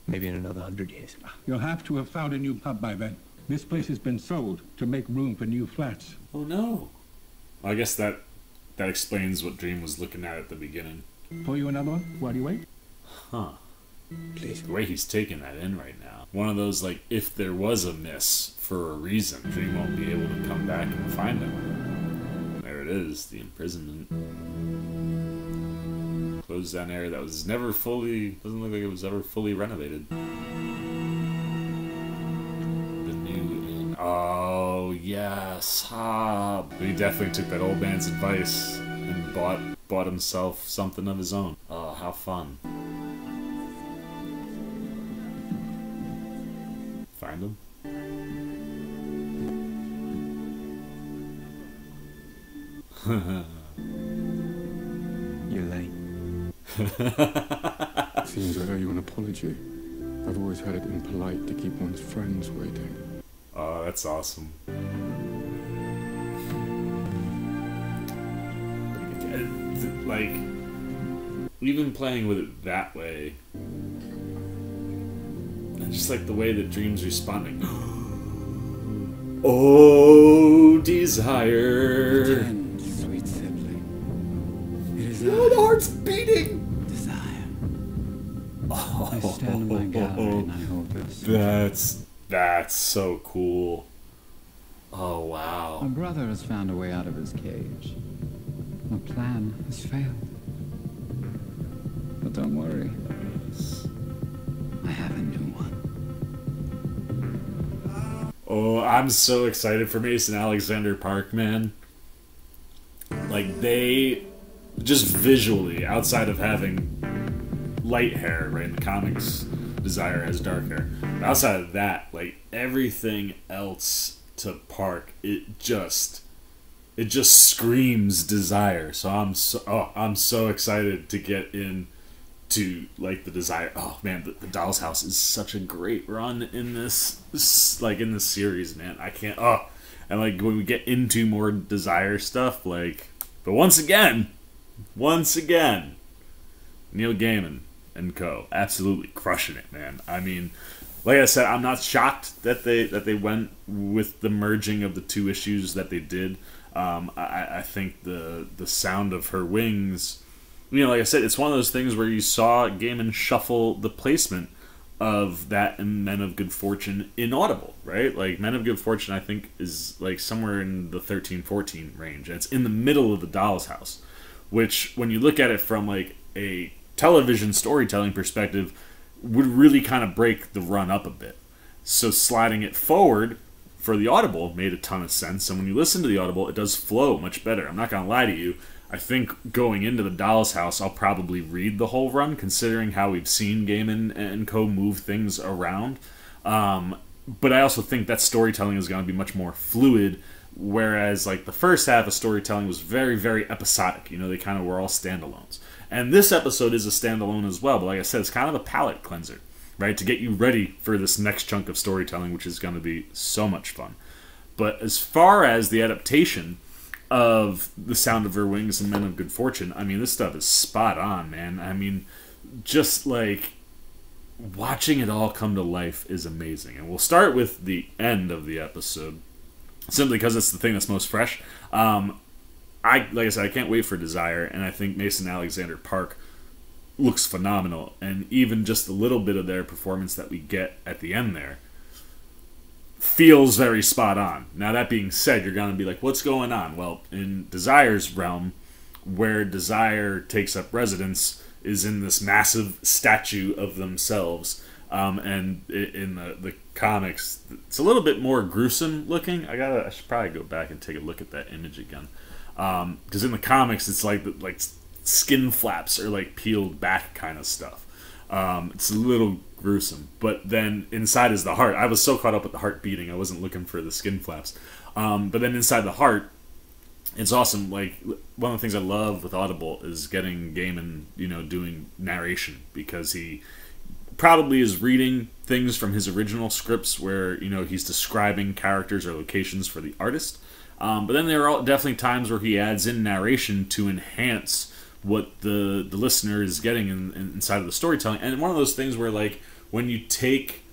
Maybe in another 100 years.
You'll have to have found a new pub by then. This place has been sold to make room for new flats.
Oh no. Well, I guess that explains what Dream was looking at the beginning.
Pour you another one while you wait?
Huh. Please. The way he's taking that in right now. One of those, like, if there was a miss for a reason, Dream won't be able to come back and find him. There it is, the imprisonment. Closed down area that was never fully, doesn't look like it was ever fully renovated. The new inn. Oh, yes. He definitely took that old man's advice and bought himself something of his own. Oh, how fun. Find him?
You're late.
Seems I owe you an apology. I've always had it impolite to keep one's friends waiting.
Oh, that's awesome. Like, even playing with it that way, and just like the way that Dream's responding. Oh, desire.
Pretend, sweet sibling. It is
oh, the heart's beating.
Desire. I stand in my gallery and I hold this.
That's so cool. Oh, wow.
My brother has found a way out of his cage. My plan has failed. But don't worry. I have a new one.
Oh, I'm so excited for Mason Alexander Park, man. Like, they just visually, outside of having light hair, right? In the comics, Desire has dark hair. But outside of that, like, everything else to Park, it just screams Desire. So I'm so excited to get in to, like, the Desire. Oh man, the Doll's House is such a great run in this series, man. I can't. And like when we get into more Desire stuff, like, but once again, Neil Gaiman and co. absolutely crushing it, man. I mean, like I said, I'm not shocked that they went with the merging of the two issues that they did. I think the sound of her wings, you know, like I said, it's one of those things where you saw Gaiman shuffle the placement of that and Men of Good Fortune in Audible, right? Like, Men of Good Fortune, I think, is like somewhere in the 13-14 range, and it's in the middle of the Doll's House, which, when you look at it from like a television storytelling perspective, would really kind of break the run up a bit. So sliding it forward for the Audible made a ton of sense, and when you listen to the Audible, it does flow much better. I'm not going to lie to you. I think going into the Doll's House, I'll probably read the whole run, considering how we've seen Gaiman and co. move things around. But I also think that storytelling is going to be much more fluid, whereas like the first half of storytelling was very, very episodic. You know, they kind of were all standalones. And this episode is a standalone as well, but like I said, it's kind of a palate cleanser, right? To get you ready for this next chunk of storytelling, which is going to be so much fun. But as far as the adaptation of The Sound of Her Wings and Men of Good Fortune, I mean, this stuff is spot on, man. I mean, just like watching it all come to life is amazing. And we'll start with the end of the episode, simply because it's the thing that's most fresh. Like I said, I can't wait for Desire, and I think Mason Alexander Park looks phenomenal. And even just a little bit of their performance that we get at the end there feels very spot on. Now, that being said, you're going to be like, what's going on? Well, in Desire's realm, where Desire takes up residence is in this massive statue of themselves. And in the comics, it's a little bit more gruesome looking. I should probably go back and take a look at that image again. Because in the comics, it's like skin flaps are like peeled back kind of stuff. It's a little gruesome, but then inside is the heart. I was so caught up with the heart beating, I wasn't looking for the skin flaps. But then inside the heart, it's awesome. Like, one of the things I love with Audible is getting Gaiman, doing narration, because he probably is reading things from his original scripts where, he's describing characters or locations for the artist. But then there are definitely times where he adds in narration to enhance what the listener is getting inside of the storytelling. And one of those things where, like, when you take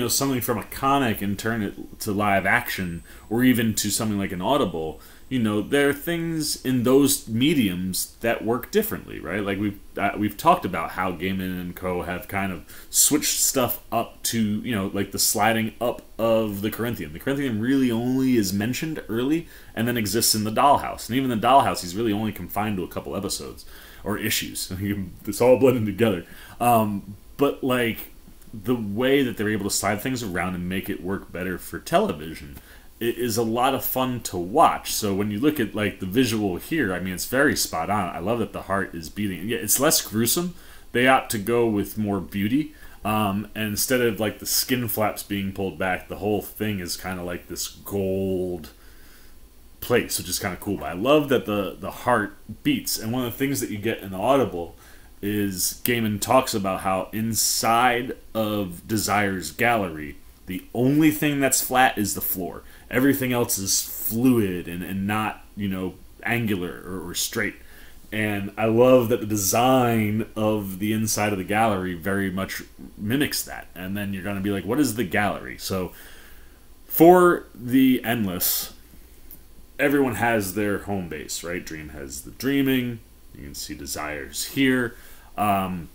something from a comic and turn it to live action, or even to something like an Audible, there are things in those mediums that work differently, right? Like, we've talked about how Gaiman and Co. have kind of switched stuff up to, like the sliding up of the Corinthian. The Corinthian really only is mentioned early and then exists in the Dollhouse. And even the Dollhouse, he's really only confined to a couple episodes or issues. It's all blended together. But, like, the way that they're able to slide things around and make it work better for television, it is a lot of fun to watch. So when you look at, like, the visual here, I mean, it's very spot on. I love that the heart is beating. Yeah, it's less gruesome. They opt to go with more beauty. And instead of, like, the skin flaps being pulled back, the whole thing is kind of like this gold place, which is kind of cool. But I love that the heart beats. And one of the things that you get in Audible is Gaiman talks about how inside of Desire's gallery, the only thing that's flat is the floor. Everything else is fluid and not, angular or straight. And I love that the design of the inside of the gallery very much mimics that. And then you're going to be like, what is the gallery? So for the Endless, everyone has their home base, right? Dream has the dreaming. You can see Desire's here. And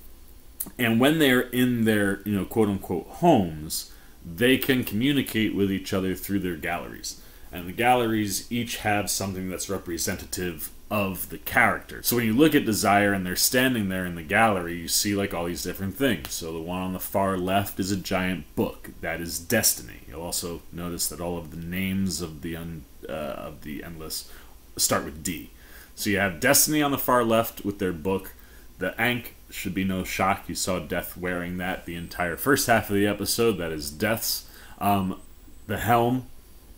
when they're in their, quote-unquote homes, they can communicate with each other through their galleries. And the galleries each have something that's representative of the character. So when you look at Desire and they're standing there in the gallery, you see, like, all these different things. So the one on the far left is a giant book. That is Destiny. You'll also notice that all of the names of the Endless start with D. So you have Destiny on the far left with their book. The Ankh should be no shock. You saw Death wearing that the entire first half of the episode. That is Death's. The helm,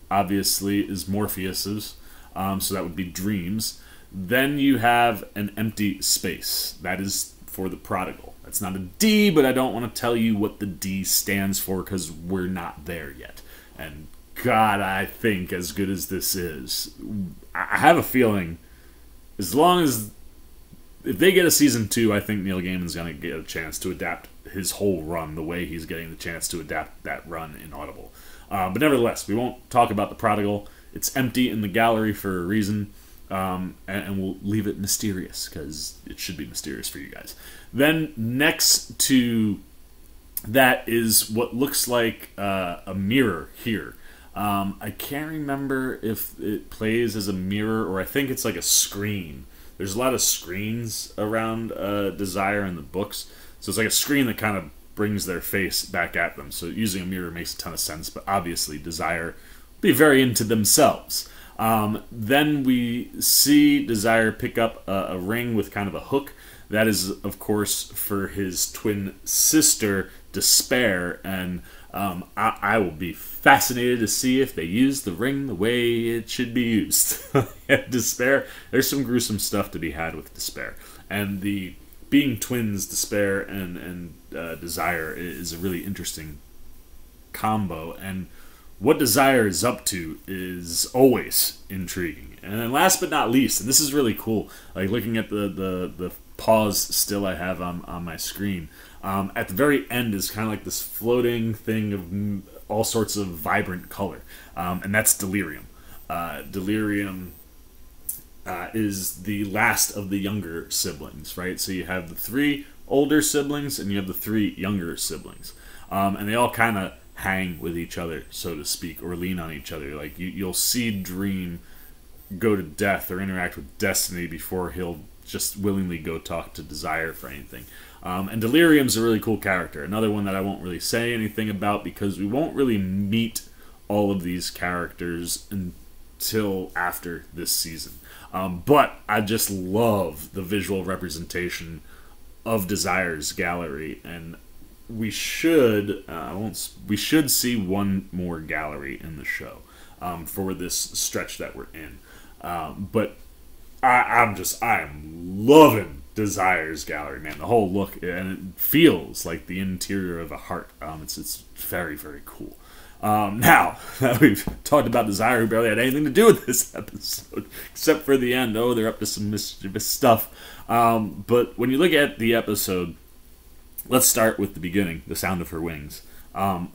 obviously, is Morpheus's. So that would be Dream's. Then you have an empty space. That is for the Prodigal. That's not a D, but I don't want to tell you what the D stands for because we're not there yet. And God, I think as good as this is, I have a feeling as long as if they get a season 2, I think Neil Gaiman's going to get a chance to adapt his whole run the way he's getting the chance to adapt that run in Audible. But nevertheless, we won't talk about the Prodigal. It's empty in the gallery for a reason, and we'll leave it mysterious because it should be mysterious for you guys. Then next to that is what looks like a mirror here. I can't remember if it plays as a mirror or I think it's like a screen. There's a lot of screens around Desire in the books. So it's like a screen that kind of brings their face back at them. So using a mirror makes a ton of sense. But obviously Desire be very into themselves. Then we see Desire pick up a ring with kind of a hook. That is, of course, for his twin sister, Despair. And I will be fascinated to see if they use the ring the way it should be used. Despair, there's some gruesome stuff to be had with Despair. And the being twins, Despair and Desire, is a really interesting combo. And what Desire is up to is always intriguing. And then last but not least, and this is really cool, like looking at the pause still I have on my screen, at the very end is kind of like this floating thing of all sorts of vibrant color, and that's Delirium. Delirium is the last of the younger siblings, right? So you have the 3 older siblings and you have the 3 younger siblings, and they all kind of hang with each other, so to speak, or lean on each other. Like you'll see Dream go to Death or interact with Destiny before he'll just willingly go talk to Desire for anything. And Delirium's a really cool character. Another one that I won't really say anything about because we won't really meet all of these characters until after this season. But I just love the visual representation of Desire's gallery, and we should we should see one more gallery in the show for this stretch that we're in. But I'm loving Desire's gallery, man. The whole look, and it feels like the interior of a heart. It's very, very cool. Now that we've talked about Desire, who barely had anything to do with this episode, except for the end. Oh, they're up to some mischievous stuff. But when you look at the episode, let's start with the beginning, the sound of her wings.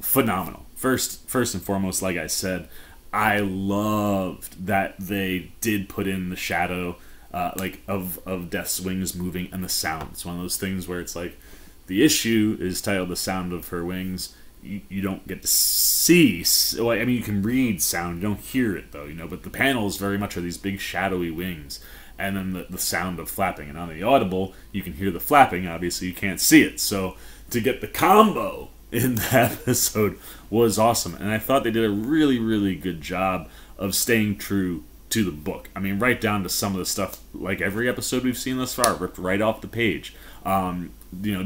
Phenomenal. First and foremost, like I said, I loved that they did put in the shadow of Death's wings moving and the sound. It's one of those things where it's like, the issue is titled The Sound of Her Wings. You don't get to see, well, I mean, you can read sound, you don't hear it though, but the panels very much are these big shadowy wings, and then the sound of flapping. And on the Audible, you can hear the flapping, obviously you can't see it. So to get the combo in that episode was awesome, and I thought they did a really, really good job of staying true to the book. I mean, right down to some of the stuff, like every episode we've seen thus far, ripped right off the page.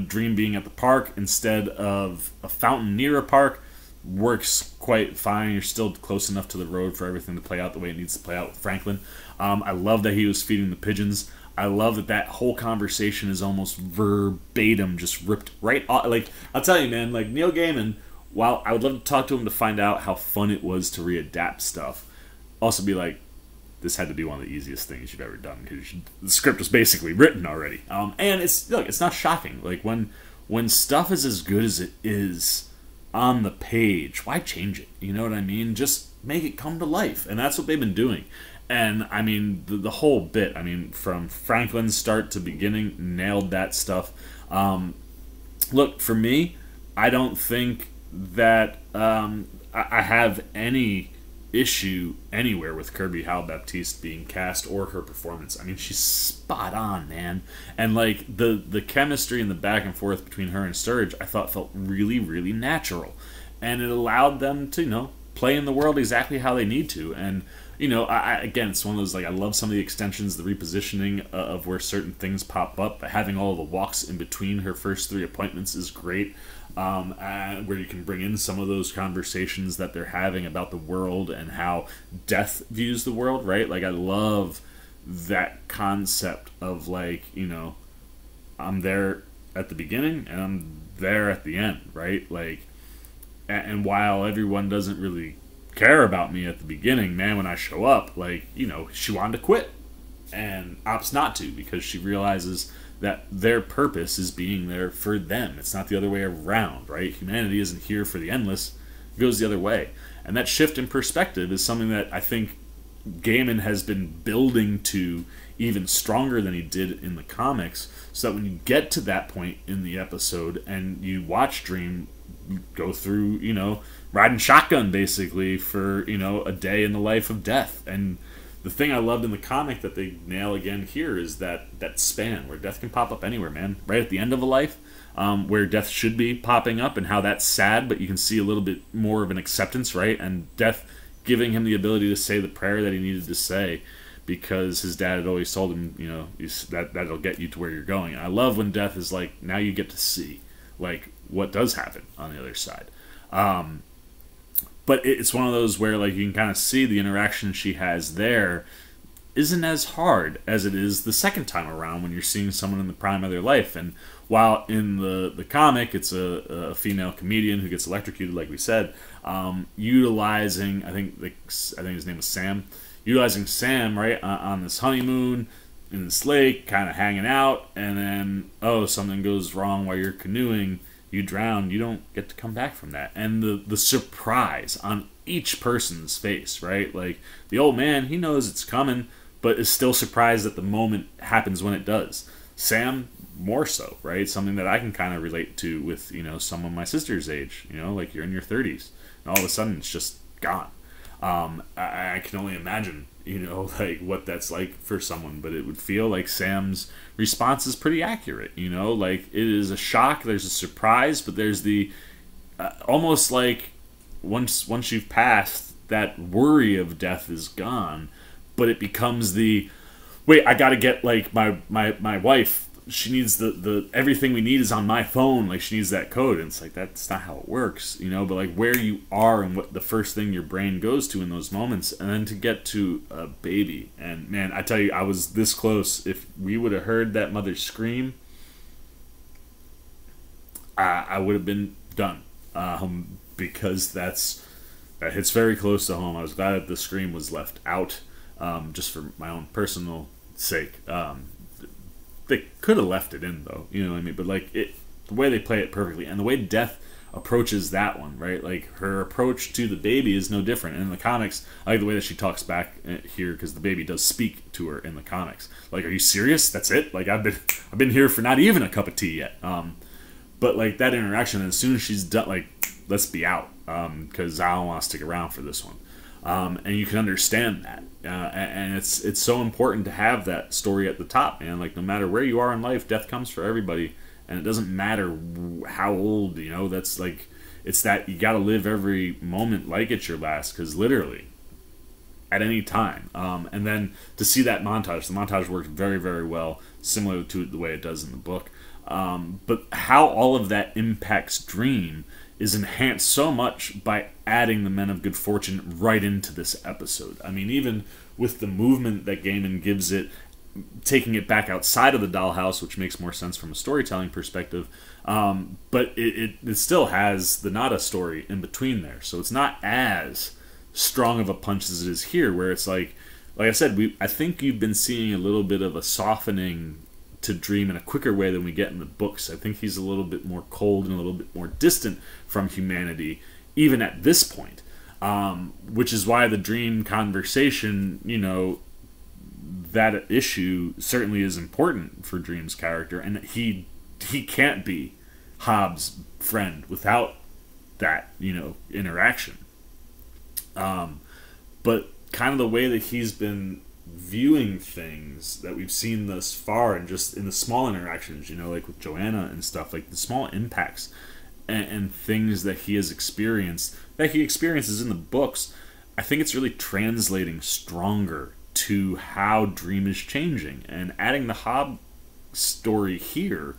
Dream being at the park instead of a fountain near a park works quite fine. You're still close enough to the road for everything to play out the way it needs to play out with Franklin. I love that he was feeding the pigeons. I love that whole conversation is almost verbatim, just ripped right off. Like, I'll tell you, man, like Neil Gaiman, while I would love to talk to him to find out how fun it was to readapt stuff, also be like, this had to be one of the easiest things you've ever done, because the script was basically written already. And it's not shocking. Like, when stuff is as good as it is on the page, why change it? You know what I mean? Just make it come to life. And that's what they've been doing. And, I mean, the whole bit, I mean, from Franklin's start to beginning, nailed that stuff. Look, for me, I don't think that I have any issue anywhere with Kirby Hal Baptiste being cast or her performance. I mean, she's spot on, man. And like the chemistry and the back and forth between her and Sturge, I thought felt really, really natural, and it allowed them to play in the world exactly how they need to. And again, it's one of those, like, I love some of the extensions, the repositioning of where certain things pop up, but having all the walks in between her first 3 appointments is great. Where you can bring in some of those conversations that they're having about the world and how Death views the world, right? Like, I love that concept of, like, I'm there at the beginning and I'm there at the end, right? Like, and while everyone doesn't really care about me at the beginning, man, when I show up, like, she wanted to quit and opts not to, because she realizes that their purpose is being there for them. It's not the other way around, right? Humanity isn't here for the endless. It goes the other way. And that shift in perspective is something that I think Gaiman has been building to even stronger than he did in the comics, so that when you get to that point in the episode and you watch Dream go through, riding shotgun basically for, a day in the life of Death. And the thing I loved in the comic that they nail again here is that span where Death can pop up anywhere, man. Right at the end of a life, where Death should be popping up, and how that's sad, but you can see a little bit more of an acceptance, right? And Death giving him the ability to say the prayer that he needed to say, because his dad had always told him, that'll get you to where you're going. And I love when Death is like, now you get to see, like, what does happen on the other side. But it's one of those where, like, you can kind of see the interaction she has there isn't as hard as it is the second time around when you're seeing someone in the prime of their life. And while in the comic it's a female comedian who gets electrocuted, like we said, utilizing, I think his name was Sam, utilizing Sam, right, on this honeymoon in this lake, kind of hanging out, and then, something goes wrong while you're canoeing, you drown, you don't get to come back from that. And the surprise on each person's face, right? Like, the old man, he knows it's coming, but is still surprised that the moment happens when it does. Sam, more so, right? Something that I can kind of relate to with, some of my sister's age, like you're in your 30s, and all of a sudden it's just gone. I can only imagine, like what that's like for someone, but it would feel like Sam's response is pretty accurate, like it is a shock, there's a surprise, but there's the almost like once you've passed, that worry of death is gone, but it becomes the, wait, I gotta get like my wife she needs the everything we need is on my phone. Like, she needs that code. And it's like, that's not how it works, you know? But, like, where you are and what the first thing your brain goes to in those moments. And then to get to a baby. And, man, I tell you, I was this close. If we would have heard that mother scream, I would have been done. Because that hits very close to home. I was glad that the scream was left out, just for my own personal sake. They could have left it in, though, you know what I mean? But, like, the way they play it perfectly, and the way Death approaches that one, right? Like, her approach to the baby is no different. And in the comics, I like the way that she talks back here, because the baby does speak to her in the comics. Like, are you serious? That's it? Like, I've been here for not even a cup of tea yet. But, like, that interaction, as soon as she's done, like, let's be out, because I don't want to stick around for this one. And you can understand that. And it's so important to have that story at the top, man. Like, no matter where you are in life, death comes for everybody. And it doesn't matter how old, you know. That's, like, it's that you got to live every moment like it's your last, because literally, at any time. And then to see that montage, the montage works very, very well, similar to the way it does in the book. But how all of that impacts Dream is enhanced so much by adding the Men of Good Fortune right into this episode. I mean, even with the movement that Gaiman gives it, taking it back outside of the dollhouse, which makes more sense from a storytelling perspective, but it still has the Nada story in between there. So it's not as strong of a punch as it is here, where it's like I said, I think you've been seeing a little bit of a softening to Dream in a quicker way than we get in the books. I think he's a little bit more cold and a little bit more distant from humanity, even at this point. Which is why the Dream conversation, you know, that issue certainly is important for Dream's character, and he can't be Hobbs' friend without that, you know, interaction. But kind of the way that he's been viewing things that we've seen thus far, and just in the small interactions, you know, like with Joanna and stuff, like the small impacts and things that he has experienced, that he experiences in the books, I think it's really translating stronger to how Dream is changing. And adding the Hobbs story here,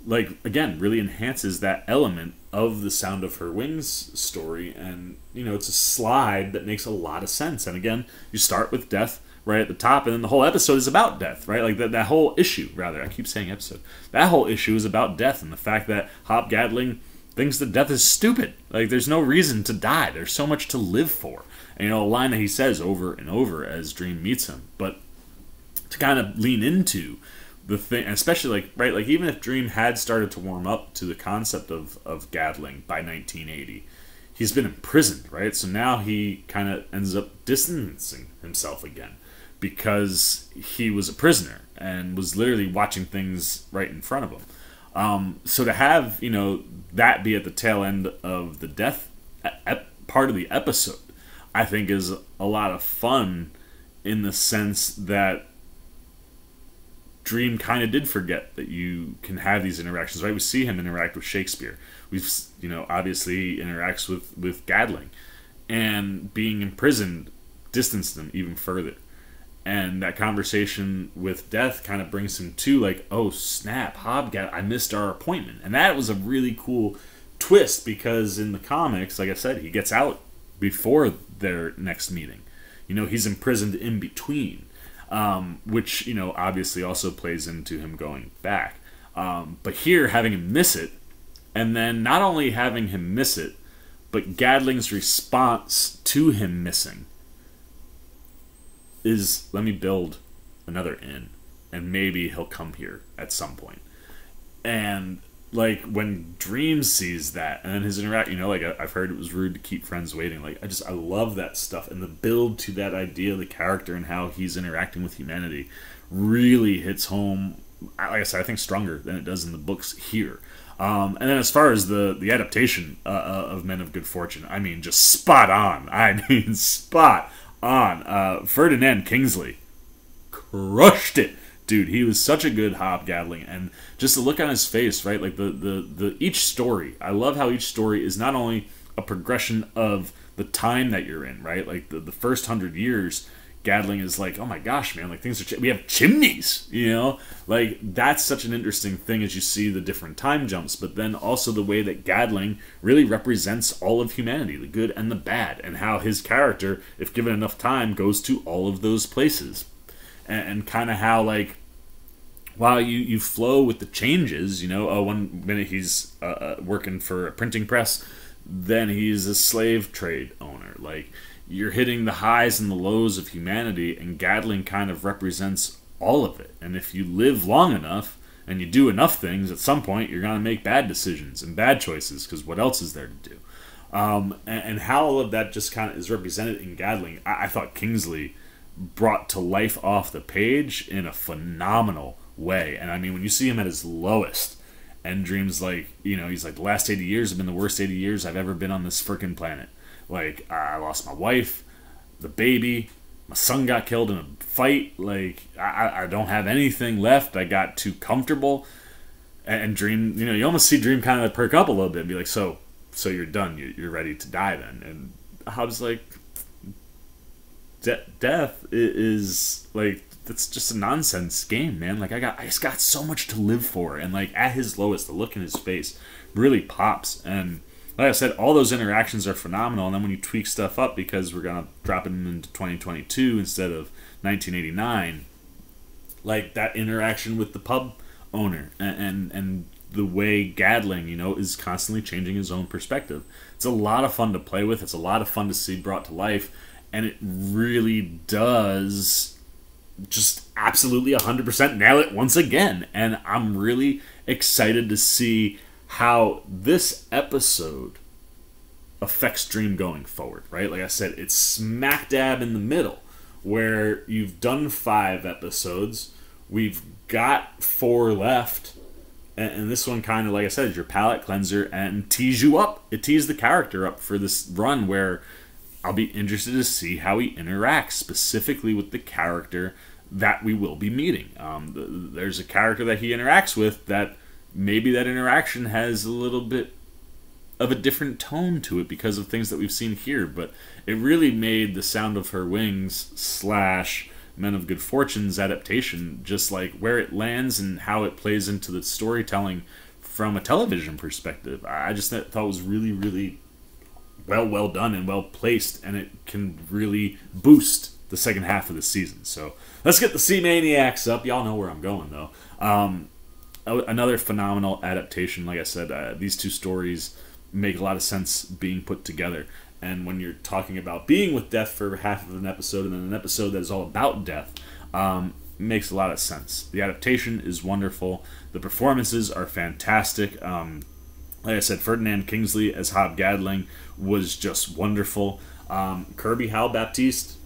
like, again, really enhances that element of the Sound of Her Wings story. And, you know, it's a slide that makes a lot of sense. And again, you start with death right at the top, and then the whole episode is about death, right? Like, that whole issue, rather, I keep saying episode, that whole issue is about death, and the fact that Hob Gadling thinks that death is stupid. Like, there's no reason to die. There's so much to live for. And, you know, a line that he says over and over as Dream meets him. But to kind of lean into the thing, especially, like, right, like, even if Dream had started to warm up to the concept of Gadling by 1980, he's been imprisoned, right? So now he kind of ends up distancing himself again, because he was a prisoner and was literally watching things right in front of him. So to have, you know, that be at the tail end of the death part of the episode, I think is a lot of fun, in the sense that Dream kind of did forget that you can have these interactions, right? We see him interact with Shakespeare. We've, you know, obviously he interacts with Gadling, and being imprisoned distanced him even further. And that conversation with death kind of brings him to, like, oh snap, Hobgat, I missed our appointment. And that was a really cool twist, because in the comics, like I said, he gets out before their next meeting. You know, he's imprisoned in between, which, you know, obviously also plays into him going back. But here, having him miss it, and then not only having him miss it, but Gadling's response to him missing is, let me build another inn, and maybe he'll come here at some point. And, like, when Dream sees that, and then his interaction, you know, like, I've heard it was rude to keep friends waiting. Like, I love that stuff. And the build to that idea of the character and how he's interacting with humanity really hits home, like I said, I think stronger than it does in the books here. And then as far as the adaptation of Men of Good Fortune, I mean, just spot on. I mean, spot on. Ferdinand Kingsley crushed it, dude. He was such a good Hob Gadling, and just the look on his face, right? Like the each story, I love how each story is not only a progression of the time that you're in, right? Like the first 100 years, Gatling is like, oh my gosh, man, like things are we have chimneys, you know, like that's such an interesting thing as you see the different time jumps, but then also the way that Gatling really represents all of humanity, the good and the bad, and how his character, if given enough time, goes to all of those places, and kind of how like while you flow with the changes, you know, one minute he's working for a printing press, then he's a slave trade owner, like. You're hitting the highs and the lows of humanity, and Gatling kind of represents all of it. And if you live long enough and you do enough things, at some point you're going to make bad decisions and bad choices, because what else is there to do? And how all of that just kind of is represented in Gatling, I thought Kingsley brought to life off the page in a phenomenal way. And I mean, when you see him at his lowest, and Dream's like, you know, he's like, the last 80 years have been the worst 80 years I've ever been on this frickin' planet. Like, I lost my wife, the baby, my son got killed in a fight. Like, I don't have anything left. I got too comfortable. And Dream, you know, you almost see Dream kind of perk up a little bit and be like, so you're done. You're ready to die then. And I was like, death is, like, that's just a nonsense game, man. Like, I just got so much to live for. And, like, at his lowest, the look in his face really pops. And like I said, all those interactions are phenomenal, and then when you tweak stuff up because we're going to drop it into 2022 instead of 1989, like that interaction with the pub owner and the way Gatling, you know, is constantly changing his own perspective. It's a lot of fun to play with. It's a lot of fun to see brought to life, and it really does just absolutely 100% nail it once again. And I'm really excited to see how this episode affects Dream going forward, right? Like I said, it's smack dab in the middle where you've done 5 episodes, we've got 4 left, and this one kind of, like I said, is your palate cleanser and tees you up. It tees the character up for this run where I'll be interested to see how he interacts specifically with the character that we will be meeting. There's a character that he interacts with that maybe that interaction has a little bit of a different tone to it because of things that we've seen here, but it really made The Sound of Her Wings / Men of Good Fortune's adaptation just like where it lands and how it plays into the storytelling from a television perspective. I just thought it was really, really well done and well placed, and it can really boost the second half of the season. So let's get the Sea Maniacs up. Y'all know where I'm going, though. Another phenomenal adaptation. Like I said, these two stories make a lot of sense being put together. And when you're talking about being with death for half of an episode and then an episode that is all about death, makes a lot of sense. The adaptation is wonderful. The performances are fantastic. Like I said, Ferdinand Kingsley as Hob Gatling was just wonderful. Kirby Howell Baptiste,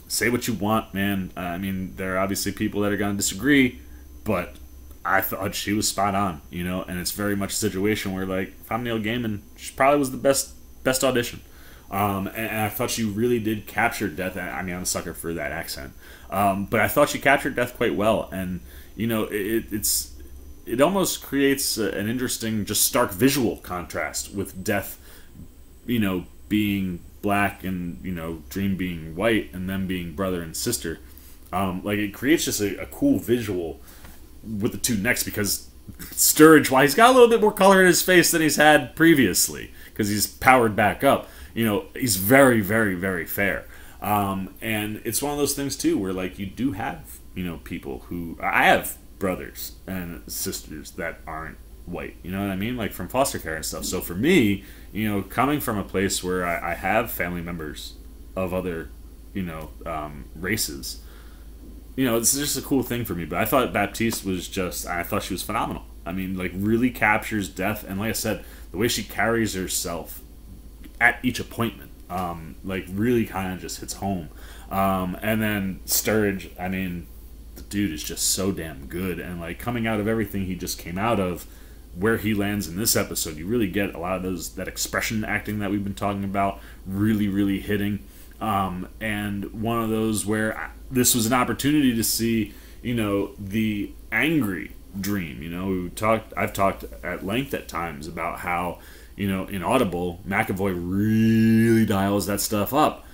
say what you want, man. I mean, there are obviously people that are going to disagree, but I thought she was spot on, you know, and it's very much a situation where, like, if I'm Neil Gaiman, she probably was the best audition. And I thought she really did capture death. I mean, I'm a sucker for that accent. But I thought she captured death quite well. And, you know, it almost creates an interesting, just stark visual contrast with death, you know, being black and, you know, Dream being white and them being brother and sister. Like, it creates just a cool visual with the two necks, because Sturge, while he's got a little bit more color in his face than he's had previously, because he's powered back up, you know, he's very, very, very fair. And it's one of those things, too, where, like, you do have, you know, people who... I have brothers and sisters that aren't white, you know what I mean? Like, from foster care and stuff. So for me, you know, coming from a place where I have family members of other, you know, races... You know, it's just a cool thing for me. But I thought Baptiste was just... I thought she was phenomenal. I mean, like, really captures death. And like I said, the way she carries herself at each appointment, like, really kind of just hits home. And then Sturge, I mean, the dude is just so damn good. And, like, coming out of everything he just came out of, where he lands in this episode, you really get a lot of that expression acting that we've been talking about really, really hitting. And one of those where this was an opportunity to see, you know, the angry Dream. You know, I've talked at length at times about how, you know, in Audible, McAvoy really dials that stuff up.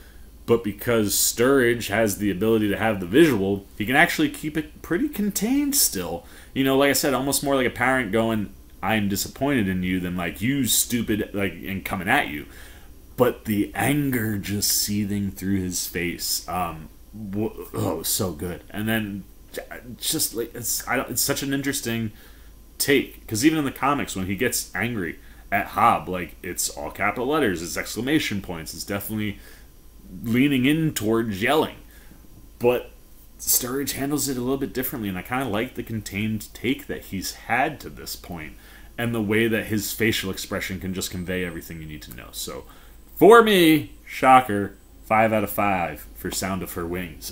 But because Sturridge has the ability to have the visual, he can actually keep it pretty contained still. You know, like I said, almost more like a parent going, I'm disappointed in you, than like, you stupid, like, and coming at you. But the anger just seething through his face, so good. And then just like, it's such an interesting take, because even in the comics, when he gets angry at Hobb, like, it's all capital letters, it's exclamation points, it's definitely leaning in towards yelling. But Sturridge handles it a little bit differently, and I kind of like the contained take that he's had to this point, and the way that his facial expression can just convey everything you need to know. So, for me, shocker, 5 out of 5 for Sound of Her Wings.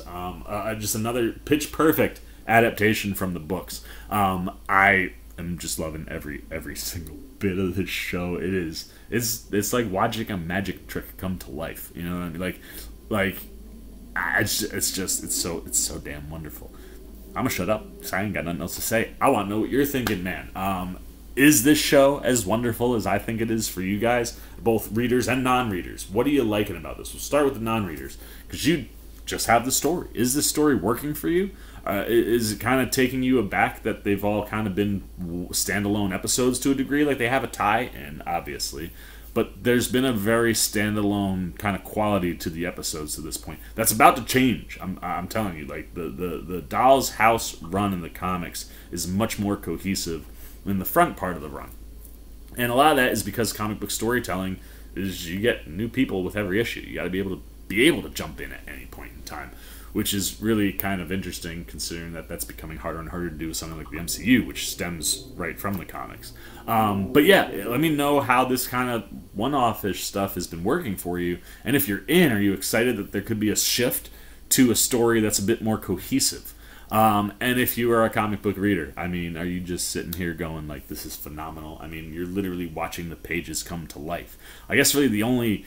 Just another pitch-perfect adaptation from the books. I am just loving every single bit of this show. It's like watching a magic trick come to life. You know what I mean? It's so damn wonderful. I'm gonna shut up. I ain't got nothing else to say. I want to know what you're thinking, man. Is this show as wonderful as I think it is for you guys, both readers and non-readers? What are you liking about this? We'll start with the non-readers, because you just have the story. Is this story working for you? Is it kind of taking you aback that they've all kind of been standalone episodes to a degree? Like, they have a tie-in, obviously, but there's been a very standalone kind of quality to the episodes to this point. That's about to change. I'm telling you, like, the Doll's House run in the comics is much more cohesive in the front part of the run. And a lot of that is because comic book storytelling is you get new people with every issue. You got to be able to jump in at any point in time, which is really kind of interesting considering that that's becoming harder and harder to do with something like the MCU, which stems right from the comics. But yeah, let me know how this kind of one-off-ish stuff has been working for you, and if you're in, are you excited that there could be a shift to a story that's a bit more cohesive? And if you are a comic book reader, I mean, are you just sitting here going like, this is phenomenal? I mean, you're literally watching the pages come to life. I guess really the only,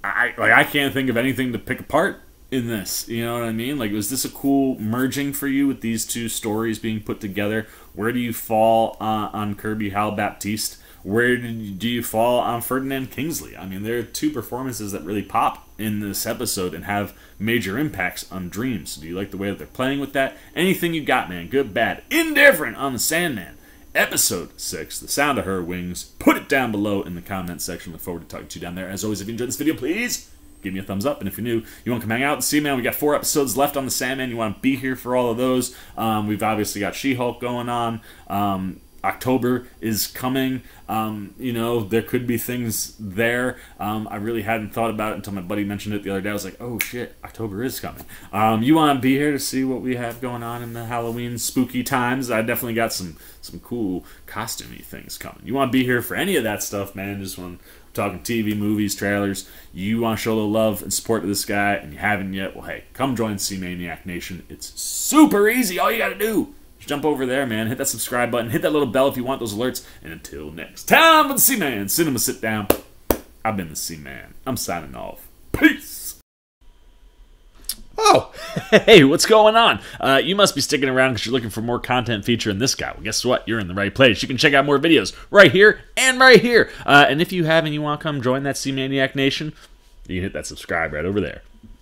I can't think of anything to pick apart in this, you know what I mean? Like, was this a cool merging for you with these two stories being put together? Where do you fall on Kirby Hal Baptiste? Where do you fall on Ferdinand Kingsley? I mean, there are two performances that really pop in this episode and have major impacts on Dreams. Do you like the way that they're playing with that? Anything you got, man, good, bad, indifferent on the Sandman. Episode 6, The Sound of Her Wings. Put it down below in the comment section. Look forward to talking to you down there. As always, if you enjoyed this video, please give me a thumbs up. And if you're new, you want to come hang out and see, man, we got 4 episodes left on the Sandman. You want to be here for all of those. We've obviously got She-Hulk going on. October is coming. You know, there could be things there. I really hadn't thought about it until my buddy mentioned it the other day. I was like, oh shit, October is coming. You want to be here to see what we have going on in the Halloween spooky times? I definitely got some cool costumey things coming. You want to be here for any of that stuff, man? Just want talking TV, movies, trailers. You want to show a little love and support to this guy, and you haven't yet, well, hey, come join C-Maniac Nation. It's super easy. All you got to do, jump over there, man. Hit that subscribe button. Hit that little bell if you want those alerts. And until next time, with the C-Man, Cinema Sit Down. I've been the C-Man. I'm signing off. Peace. Oh, hey, what's going on? You must be sticking around because you're looking for more content featuring this guy. Well, guess what? You're in the right place. You can check out more videos right here and right here. And if you have and you want to come join that C-Maniac Nation, you can hit that subscribe right over there.